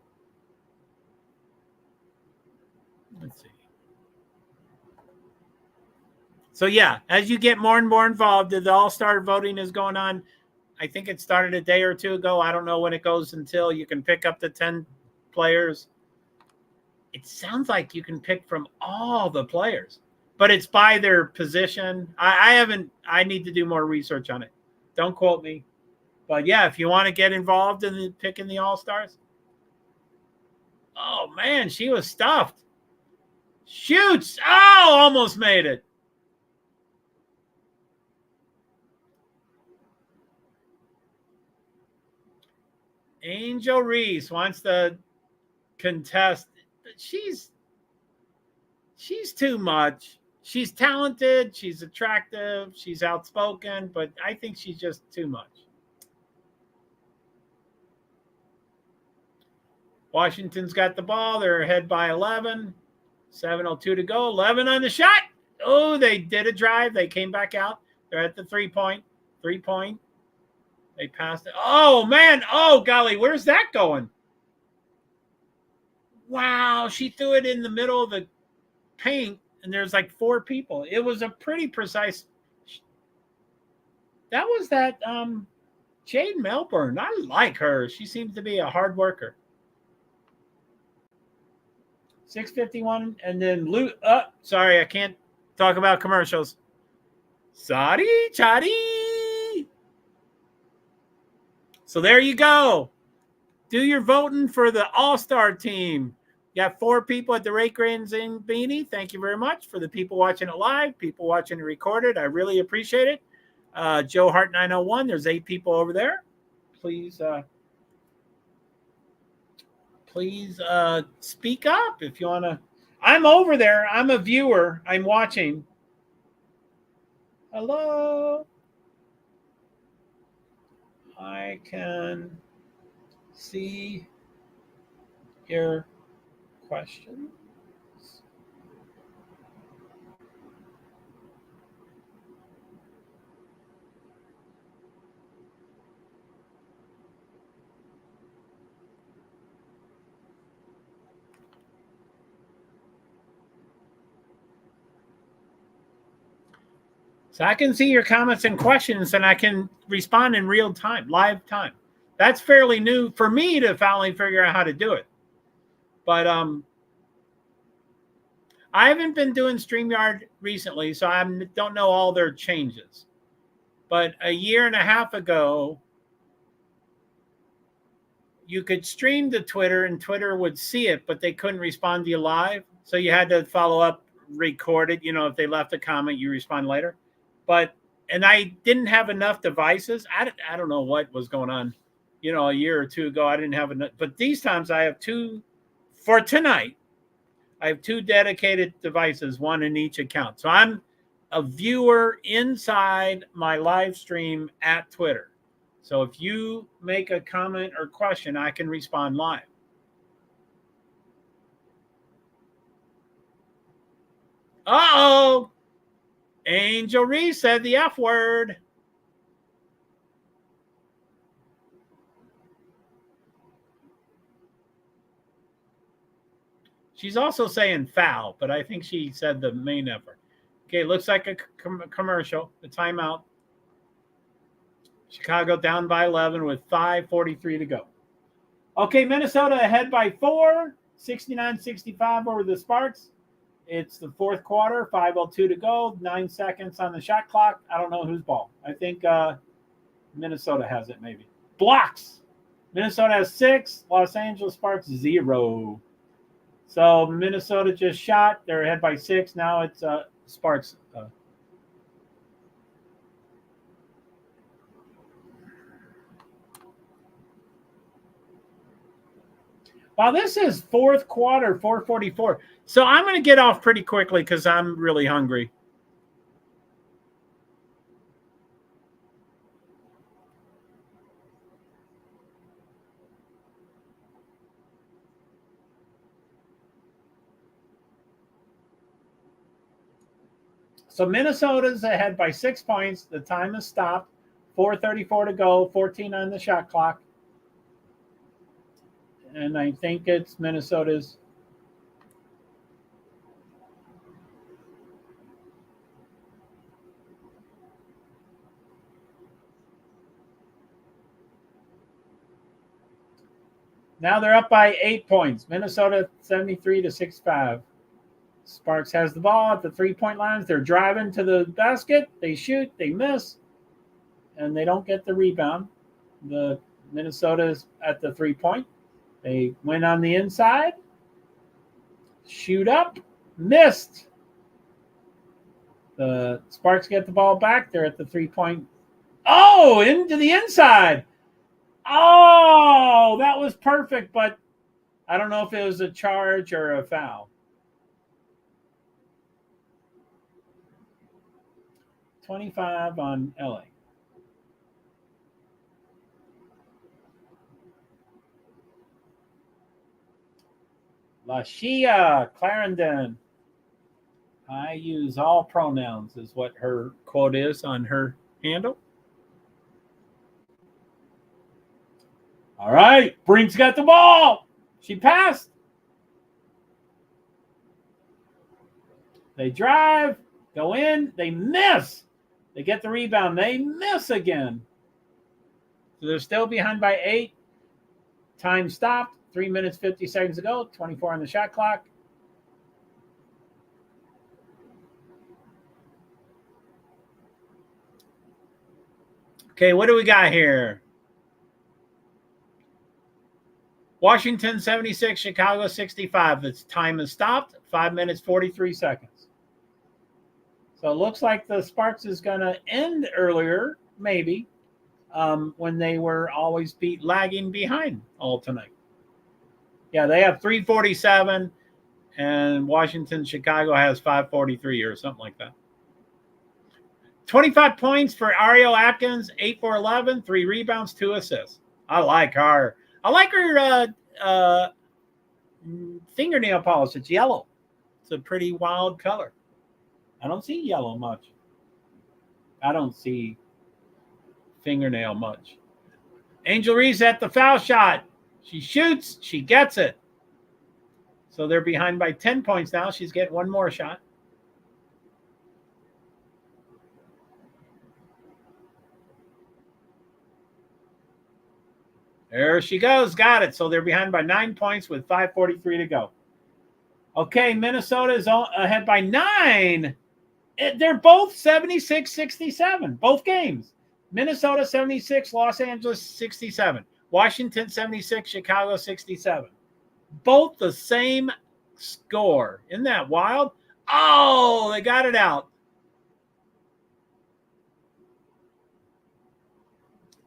see. So yeah, as you get more and more involved, the All-Star voting is going on. I think it started a day or two ago. I don't know when it goes until you can pick up the 10 players. It sounds like you can pick from all the players, but it's by their position. I need to do more research on it. Don't quote me. But yeah, if you want to get involved in picking the All-Stars. Oh, man, she was stuffed. Shoots. Oh, almost made it. Angel Reese wants to contest. She's too much. She's talented. She's attractive. She's outspoken, but I think she's just too much. Washington's got the ball. They're ahead by 11. 7:02 to go. 11 on the shot. Oh, they did a drive. They came back out. They're at the 3-point. 3-point. They passed it. Oh, man. Oh, golly. Where's that going? Wow. She threw it in the middle of the paint, and there's like 4 people. It was a pretty precise. That was that Jade Melbourne. I like her. She seems to be a hard worker. 6:51, and then sorry, I can't talk about commercials. Sorry, Chadi. So there you go. Do your voting for the All-Star team. You got 4 people at the Ray Granzing Beanie. Thank you very much. For the people watching it live, people watching it recorded, I really appreciate it. JoeHart 901. There's 8 people over there. Please speak up if you want to. I'm over there. I'm a viewer. I'm watching. Hello. I can see your questions. So I can see your comments and questions, and I can respond in real time, live time. That's fairly new for me to finally figure out how to do it. But I haven't been doing StreamYard recently, so I don't know all their changes. But a year and a half ago, you could stream to Twitter, and Twitter would see it, but they couldn't respond to you live. So you had to follow up, record it. If they left a comment, you respond later. And I didn't have enough devices. I don't know what was going on. A year or 2 ago, I didn't have enough. But these times I have 2 for tonight. I have 2 dedicated devices, 1 in each account. So I'm a viewer inside my live stream at Twitter. So if you make a comment or question, I can respond live. Uh-oh. Angel Reese said the F word. She's also saying foul, but I think she said the main F word. Okay, looks like a commercial. The timeout. Chicago down by 11 with 5:43 to go. Okay, Minnesota ahead by 4, 69-65 over the Sparks. It's the 4th quarter, 5:02 to go, 9 seconds on the shot clock. I don't know whose ball. I think Minnesota has it, maybe. Blocks. Minnesota has 6, Los Angeles Sparks 0. So Minnesota just shot. They're ahead by 6. Now it's Sparks. Wow, this is 4th quarter, 4:44. So I'm going to get off pretty quickly because I'm really hungry. So Minnesota's ahead by 6 points. The time has stopped. 4:34 to go, 14 on the shot clock. And I think it's Minnesota's. Now they're up by 8 points. Minnesota 73-65. Sparks has the ball at the 3-point lines. They're driving to the basket. They shoot. They miss. And they don't get the rebound. The Minnesota's at the 3-point. They went on the inside. Shoot up. Missed. The Sparks get the ball back. They're at the 3-point. Oh, into the inside. Oh, that was perfect, but I don't know if it was a charge or a foul. 25 on LA. Lashia Clarendon. I use all pronouns is what her quote is on her handle. All right, Brink's got the ball. She passed. They drive, go in, they miss. They get the rebound, they miss again. So they're still behind by 8. Time stopped. 3 minutes, 50 seconds to go. 24 on the shot clock. Okay, what do we got here? Washington 76, Chicago 65. The time has stopped. 5 minutes, 43 seconds. So it looks like the Sparks is going to end earlier, maybe, when they were always lagging behind all tonight. Yeah, they have 3:47, and Washington, Chicago has 5:43 or something like that. 25 points for Ariel Atkins, 8 for 11, 3 rebounds, 2 assists. I like her. I like her fingernail polish. It's yellow. It's a pretty wild color. I don't see yellow much. I don't see fingernail much. Angel Reese at the foul shot. She shoots. She gets it. So they're behind by 10 points now. She's getting one more shot. There she goes. Got it. So they're behind by 9 points with 5:43 to go. Okay, Minnesota is ahead by 9. They're both 76-67, both games. Minnesota 76, Los Angeles 67. Washington 76, Chicago 67. Both the same score. Isn't that wild? Oh, they got it out.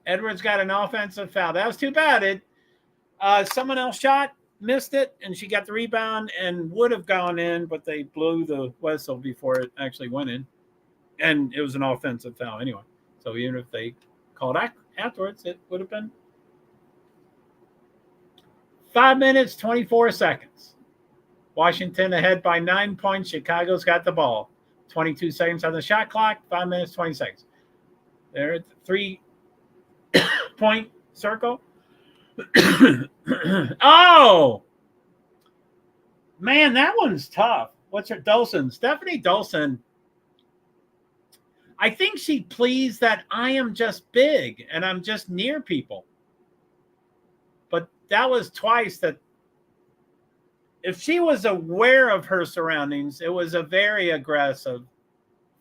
Edwards got an offensive foul. That was too bad. Someone else shot, missed it, and she got the rebound and would have gone in, but they blew the whistle before it actually went in. And it was an offensive foul anyway. So even if they called afterwards, it would have been 5 minutes, 24 seconds. Washington ahead by 9 points. Chicago's got the ball. 22 seconds on the shot clock. 5 minutes, 20 seconds. They're at the 3-point circle. Oh! Man, that one's tough. What's her Dolson? Stephanie Dolson. I think she pleads that I am just big and I'm just near people. But that was twice that if she was aware of her surroundings, it was a very aggressive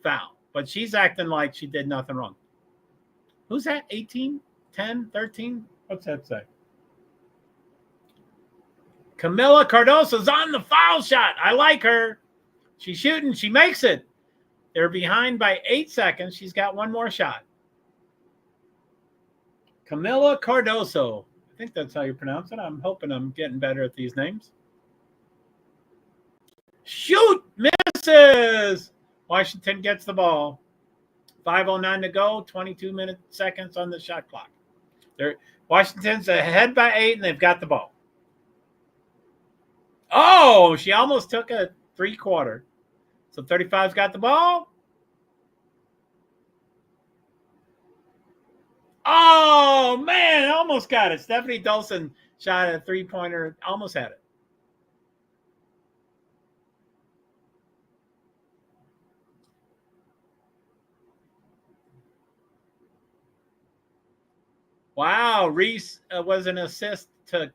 foul. But she's acting like she did nothing wrong. Who's that? 18, 10, 13? What's that say? Camila Cardoso's on the foul shot. I like her. She's shooting. She makes it. They're behind by 8 seconds. She's got one more shot. Camila Cardoso. I think that's how you pronounce it. I'm hoping I'm getting better at these names. Shoot! Misses! Washington gets the ball. 5:09 to go. 22 seconds on the shot clock. Washington's ahead by 8, and they've got the ball. Oh, she almost took a 3-quarter. So 35's got the ball. Oh, man, almost got it. Stephanie Dolson shot a 3-pointer, almost had it. Wow, Reese was an assist to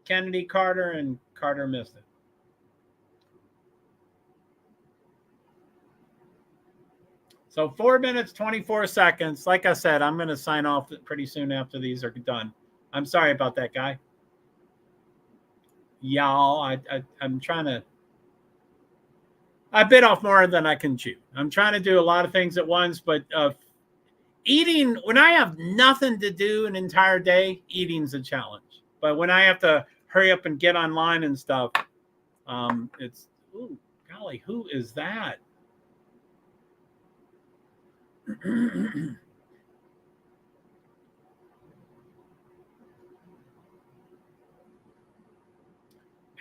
Kennedy, Carter, and Carter missed it. So 4 minutes, 24 seconds. Like I said, I'm going to sign off pretty soon after these are done. I'm sorry about that, guy. Y'all, I'm trying to... I bit off more than I can chew. I'm trying to do a lot of things at once, but eating, when I have nothing to do an entire day, eating's a challenge. But when I have to hurry up and get online and stuff, it's, ooh, golly, who is that?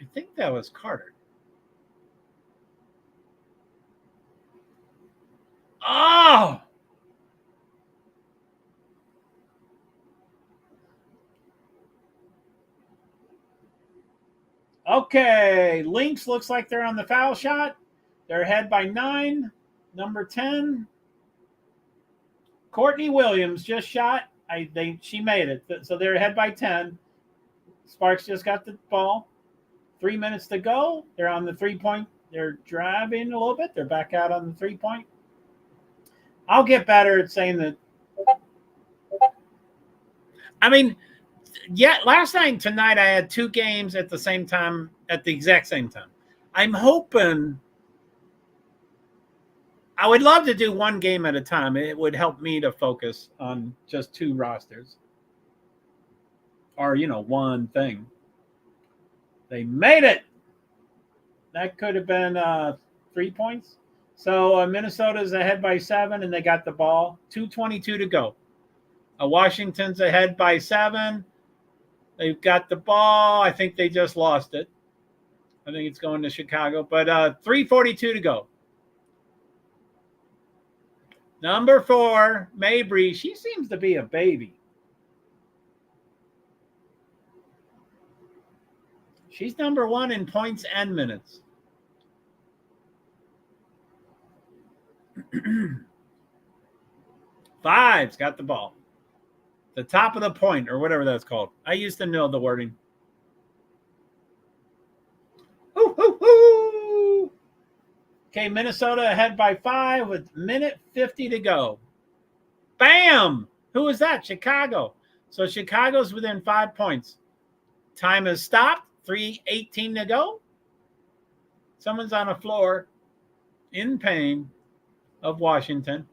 I think that was Carter. Oh! Okay, Lynx looks like they're on the foul shot. They're ahead by 9. Number 10, Courtney Williams just shot. She made it. So they're ahead by 10. Sparks just got the ball. 3 minutes to go. They're on the 3-point. They're driving a little bit. They're back out on the 3-point. I'll get better at saying that. I mean, yeah, last night and tonight I had 2 games at the same time, at the exact same time. I'm hoping, I would love to do 1 game at a time. It would help me to focus on just 2 rosters. Or, 1 thing. They made it. That could have been 3 points. So Minnesota's ahead by 7, and they got the ball. 2:22 to go. Washington's ahead by 7. They've got the ball. I think they just lost it. I think it's going to Chicago. But 3:42 to go. Number 4, Mabry. She seems to be a baby. She's number 1 in points and minutes. Five's got the ball. The top of the point, or whatever that's called. I used to know the wording. Ooh, ooh, ooh. Okay, Minnesota ahead by 5 with 1:50 to go. Bam! Who was that? Chicago. So Chicago's within 5 points. Time has stopped. 3:18 to go. Someone's on the floor in pain of Washington.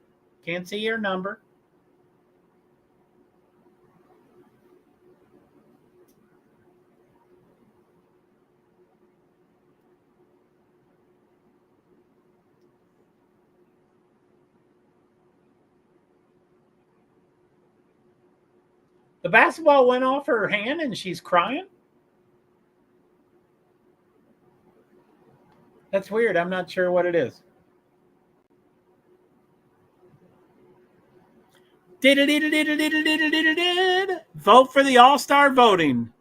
Can't see your number. The basketball went off her hand and she's crying. That's weird. I'm not sure what it is. Vote for the All-Star voting.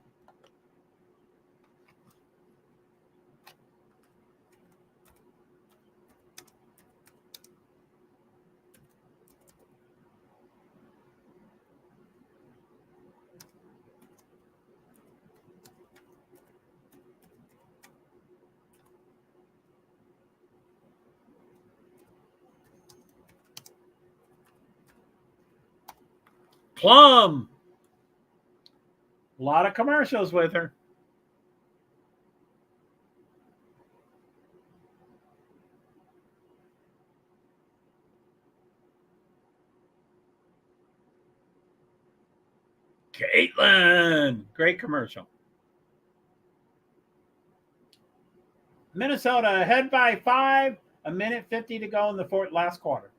Plum. A lot of commercials with her. Caitlin. Great commercial. Minnesota ahead by 5. 1:50 to go in the last quarter.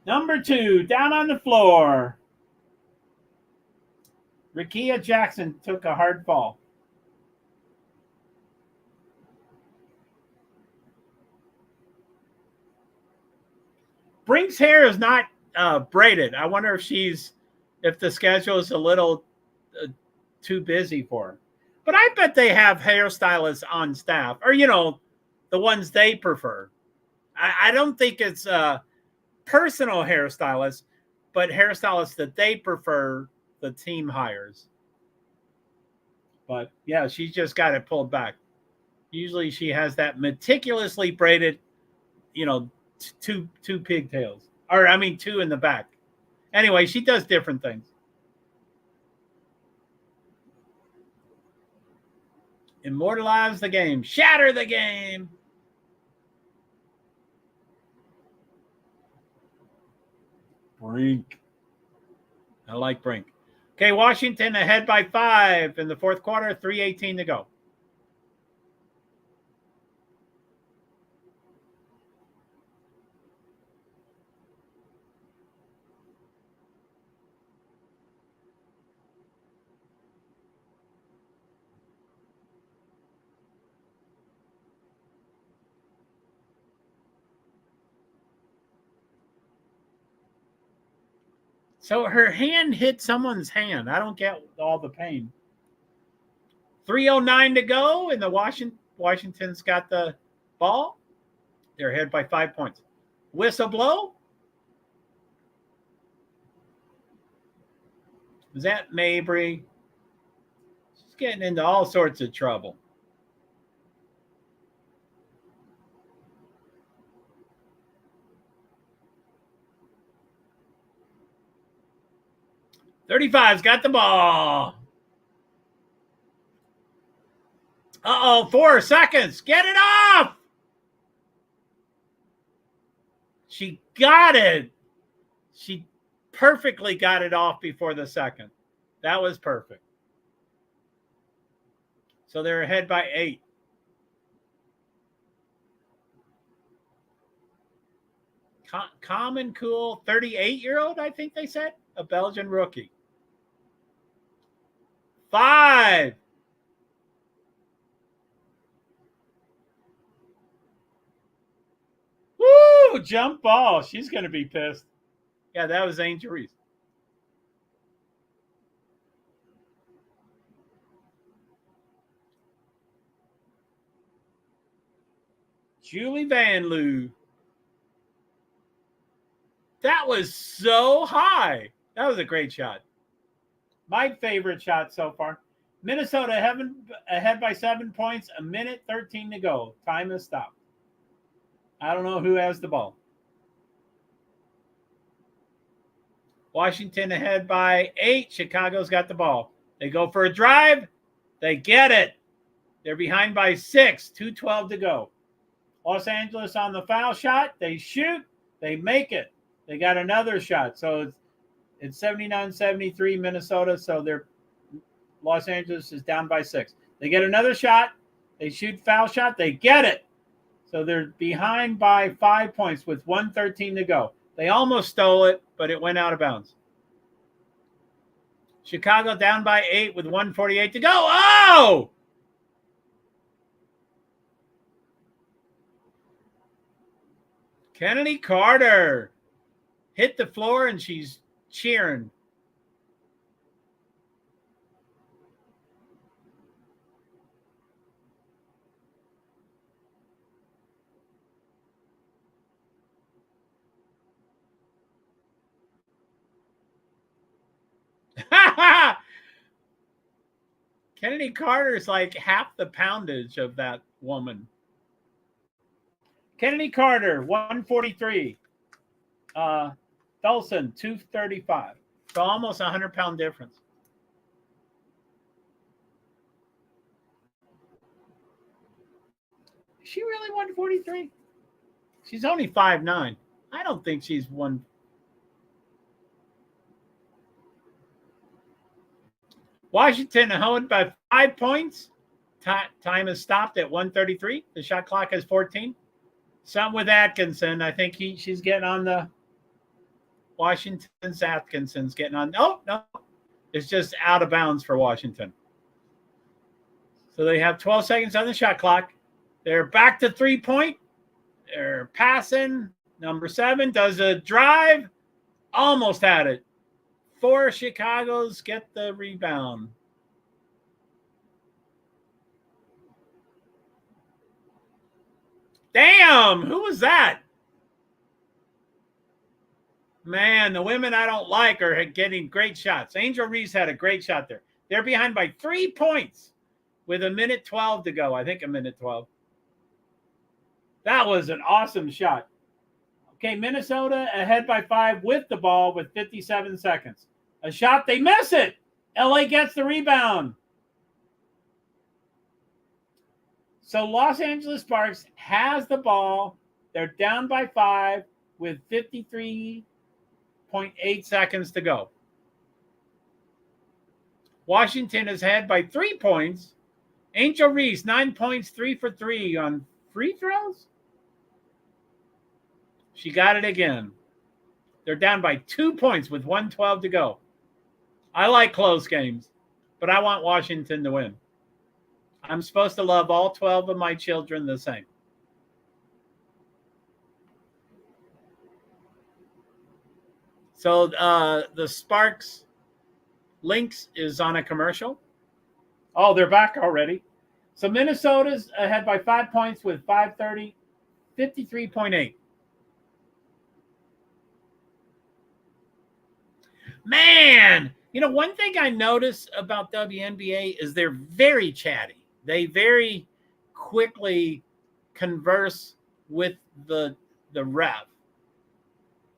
Number 2, down on the floor. Rickea Jackson took a hard fall. Brink's hair is not braided. I wonder if the schedule is a little too busy for her. But I bet they have hairstylists on staff, or the ones they prefer. I don't think it's personal hairstylists, but hairstylists that they prefer the team hires. But yeah, she's just got it pulled back. Usually she has that meticulously braided, two pigtails. Or, I mean, two in the back. Anyway, she does different things. Immortalize the game. Shatter the game. Brink. I like Brink. Okay, Washington ahead by 5 in the fourth quarter, 3:18 to go. So her hand hit someone's hand. I don't get all the pain. 3:09 to go, and the Washington's got the ball. They're ahead by 5 points. Whistle blow. Is that Mabry? She's getting into all sorts of trouble. .35's got the ball. 4 seconds. Get it off. She got it. She perfectly got it off before the second. That was perfect. So they're ahead by 8. Calm and cool, 38-year-old, I think they said, a Belgian rookie. 5. Woo! Jump ball. She's going to be pissed. Yeah, that was Angel Reese. Julie Van Loo. That was so high. That was a great shot. My favorite shot so far. Minnesota ahead by 7 points, 1:13 to go. Time has stopped. I don't know who has the ball. Washington ahead by 8. Chicago's got the ball. They go for a drive. They get it. They're behind by 6. 2:12 to go. Los Angeles on the foul shot. They shoot. They make it. They got another shot. So it's 79-73 Minnesota. So they're Los Angeles is down by 6. They get another shot. They shoot foul shot. They get it. So they're behind by 5 points with 1:13 to go. They almost stole it, but it went out of bounds. Chicago down by 8 with 1:48 to go. Oh! Kennedy Carter hit the floor and she's cheering. Kennedy Carter's like half the poundage of that woman. Kennedy Carter, 143. Dawson, 235. So almost a 100-pound difference. Is she really 143? She's only 5'9". I don't think she's one. Washington held by 5 points. Time has stopped at 1:33. The shot clock is 14. Something with Atkinson. I think she's getting on the Washington's Atkinson's getting on. Oh, no. It's just out of bounds for Washington. So they have 12 seconds on the shot clock. They're back to 3-point. They're passing. Number 7 does a drive. Almost had it. 4 Chicago's get the rebound. Damn, who was that? Man, the women I don't like are getting great shots. Angel Reese had a great shot there. They're behind by 3 points with 1:12 to go. I think 1:12. That was an awesome shot. Okay, Minnesota ahead by 5 with the ball with 57 seconds. A shot, they miss it. LA gets the rebound. So Los Angeles Sparks has the ball. They're down by 5 with 53.8 seconds to go. Washington is ahead by 3 points. Angel Reese, 9 points, 3 for 3 on free throws. She got it again. They're down by 2 points with 1:12 to go. I like close games, but I want Washington to win. I'm supposed to love all 12 of my children the same. So the Sparks Lynx is on a commercial. Oh, they're back already. So Minnesota's ahead by 5 points with 5:30, 53.8. Man, you know, one thing I notice about WNBA is they're very chatty. They very quickly converse with the ref.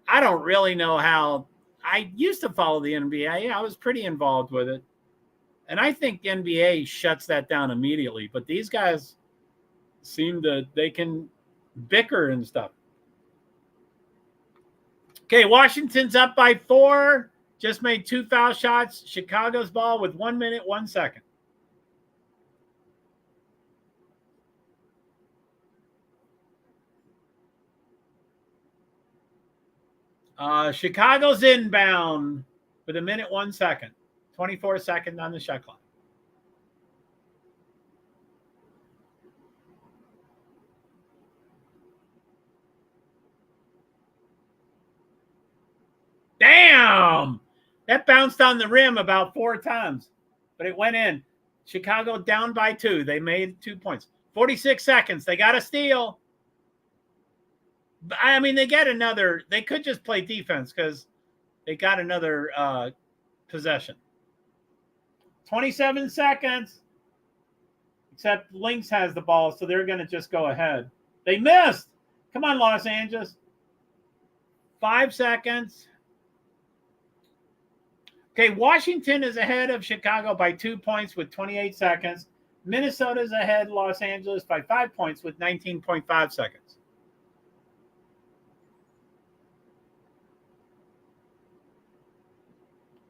I don't really know how. I used to follow the NBA. I was pretty involved with it. And I think the NBA shuts that down immediately. But these guys seem to, they can bicker and stuff. Okay, Washington's up by 4. Just made 2 foul shots. Chicago's ball with 1 minute, 1 second. Chicago's inbound with 1 minute, 1 second. 24 seconds on the shot clock. Damn! That bounced on the rim about 4 times, but it went in. Chicago down by 2. They made 2 points. 46 seconds. They got a steal. I mean, they get another. They could just play defense because they got another possession. 27 seconds. Except Lynx has the ball, so they're going to just go ahead. They missed. Come on, Los Angeles. 5 seconds. Okay, Washington is ahead of Chicago by 2 points with 28 seconds. Minnesota is ahead Los Angeles by 5 points with 19.5 seconds.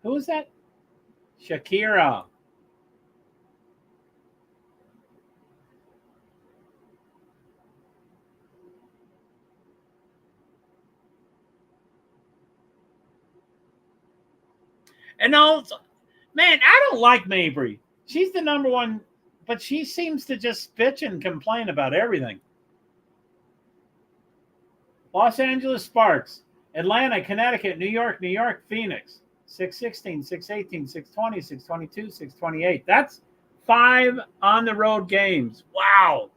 Who is that? Shakira. And also, man, I don't like Mabry. She's the number one, but she seems to just bitch and complain about everything. Los Angeles Sparks, Atlanta, Connecticut, New York, Phoenix. 6-16, 6-18, 6-20, 6-22, 6-28. That's 5 on the road games. Wow.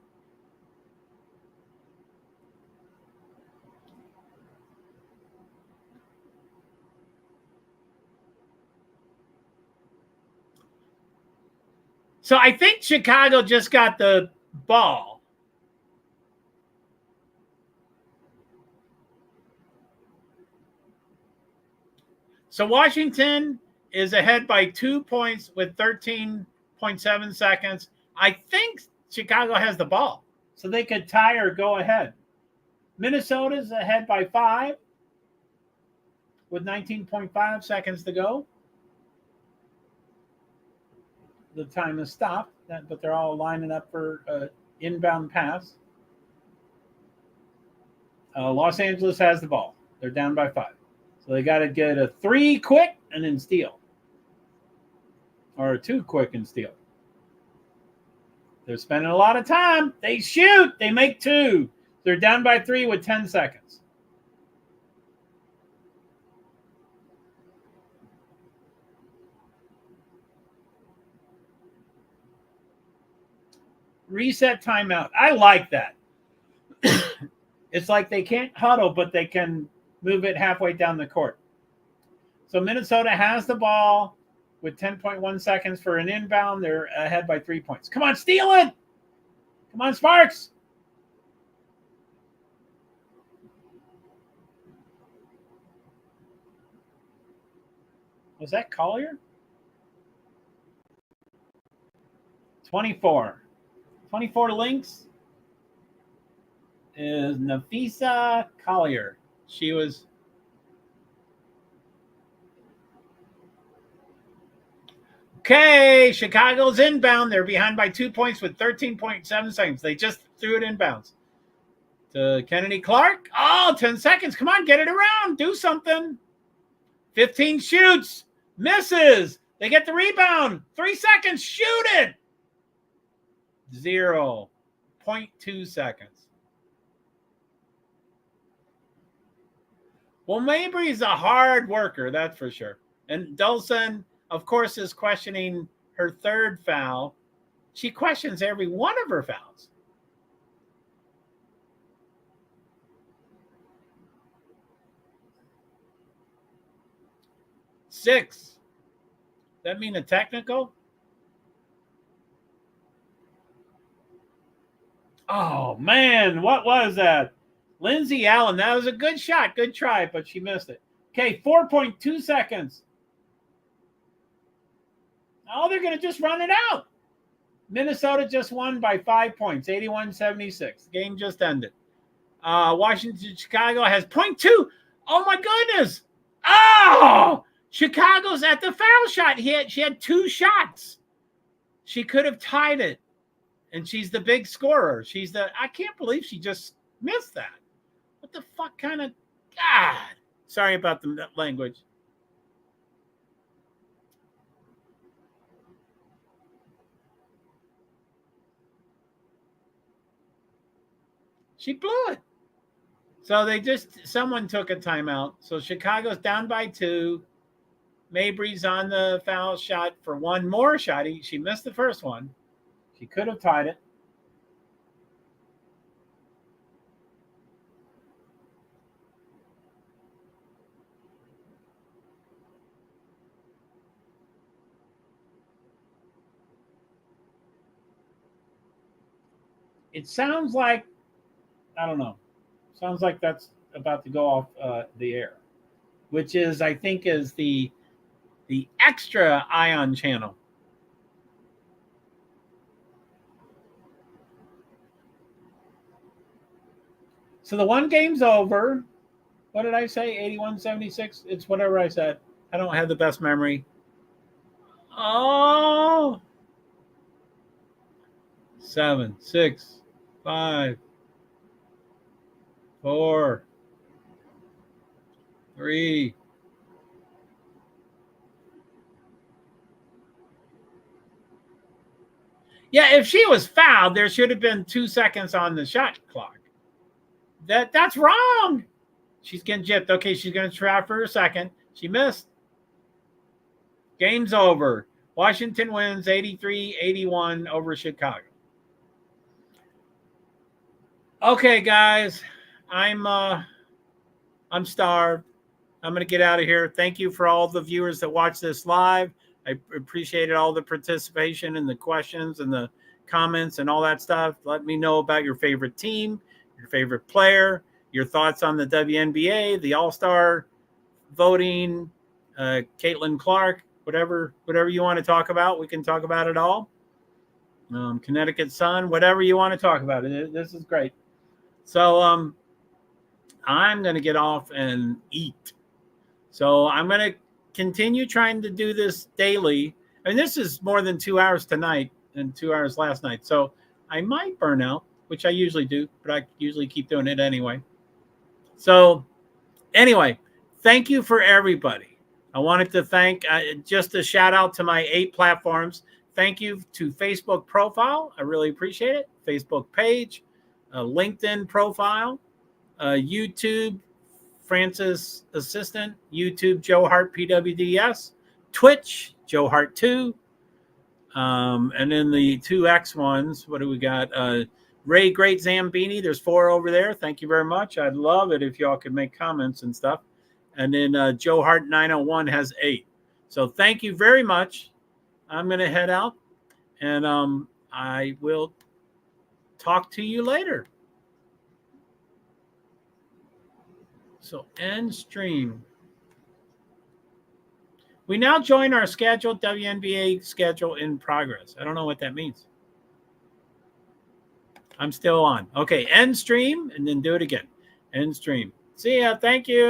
So I think Chicago just got the ball. So Washington is ahead by 2 points with 13.7 seconds. I think Chicago has the ball, so they could tie or go ahead. Minnesota's ahead by 5 with 19.5 seconds to go. The time has stopped, but they're all lining up for an inbound pass. Los Angeles has the ball. They're down by 5. So they got to get a 3 quick and then steal. Or a 2 quick and steal. They're spending a lot of time. They shoot. They make 2. They're down by 3 with 10 seconds. Reset timeout. I like that. It's like they can't huddle, but they can move it halfway down the court. So Minnesota has the ball with 10.1 seconds for an inbound. They're ahead by 3 points. Come on, steal it. Come on, Sparks. Was that Collier? 24. 24 links is Nafisa Collier. She was... Okay, Chicago's inbound. They're behind by 2 points with 13.7 seconds. They just threw it inbounds to Kennedy Clark. Oh, 10 seconds. Come on, get it around. Do something. 15 shoots. Misses. They get the rebound. 3 seconds. Shoot it. 0.2 seconds. Well, Mabry's a hard worker, that's for sure. And Dulson, of course, is questioning her third foul. She questions every one of her fouls. Six. That mean a technical? Oh, man, what was that? Lindsay Allen, that was a good shot. Good try, but she missed it. Okay, 4.2 seconds. Oh, they're going to just run it out. Minnesota just won by 5 points, 81-76. The game just ended. Washington, Chicago has 0.2. Oh, my goodness. Oh, Chicago's at the foul shot. She had 2 shots. She could have tied it. And she's the big scorer. I can't believe she just missed that. What the fuck kind of, God. Sorry about the language. She blew it. So someone took a timeout. So Chicago's down by 2. Mabry's on the foul shot for one more shot. She missed the first one. She could have tied it. It sounds like, I don't know. Sounds like that's about to go off the air, which is, I think, is the extra Ion channel. So the one game's over. What did I say? 81-76? It's whatever I said. I don't have the best memory. Oh. 7, 6, 5, 4, 3. Yeah, if she was fouled, there should have been 2 seconds on the shot clock. That's wrong. She's getting gypped. Okay, she's going to try for a second. She missed. Game's over. Washington wins 83-81 over Chicago. Okay, guys, I'm starved. I'm going to get out of here. Thank you for all the viewers that watch this live. I appreciated all the participation and the questions and the comments and all that stuff. Let me know about your favorite team, your favorite player, your thoughts on the WNBA, the All-Star voting, Caitlin Clark, whatever you want to talk about. We can talk about it all. Connecticut Sun, whatever you want to talk about. This is great. So I'm going to get off and eat. So I'm going to continue trying to do this daily. And this is more than 2 hours tonight and 2 hours last night. So I might burn out, which I usually do, but I usually keep doing it anyway. So anyway, thank you for everybody. I wanted to thank, just a shout out to my 8 platforms. Thank you to Facebook profile. I really appreciate it. Facebook page, LinkedIn profile, YouTube, Francis Assistant, YouTube, JoeHart PwD, Twitch, JoeHart 2, and then the 2X ones. What do we got? Ray Great Zambini, there's 4 over there. Thank you very much. I'd love it if y'all could make comments and stuff. And then Joe Hart 901 has 8. So thank you very much. I'm going to head out, and I will talk to you later. So end stream. We now join our scheduled WNBA schedule in progress. I don't know what that means. I'm still on. Okay, end stream, and then do it again. End stream. See ya. Thank you.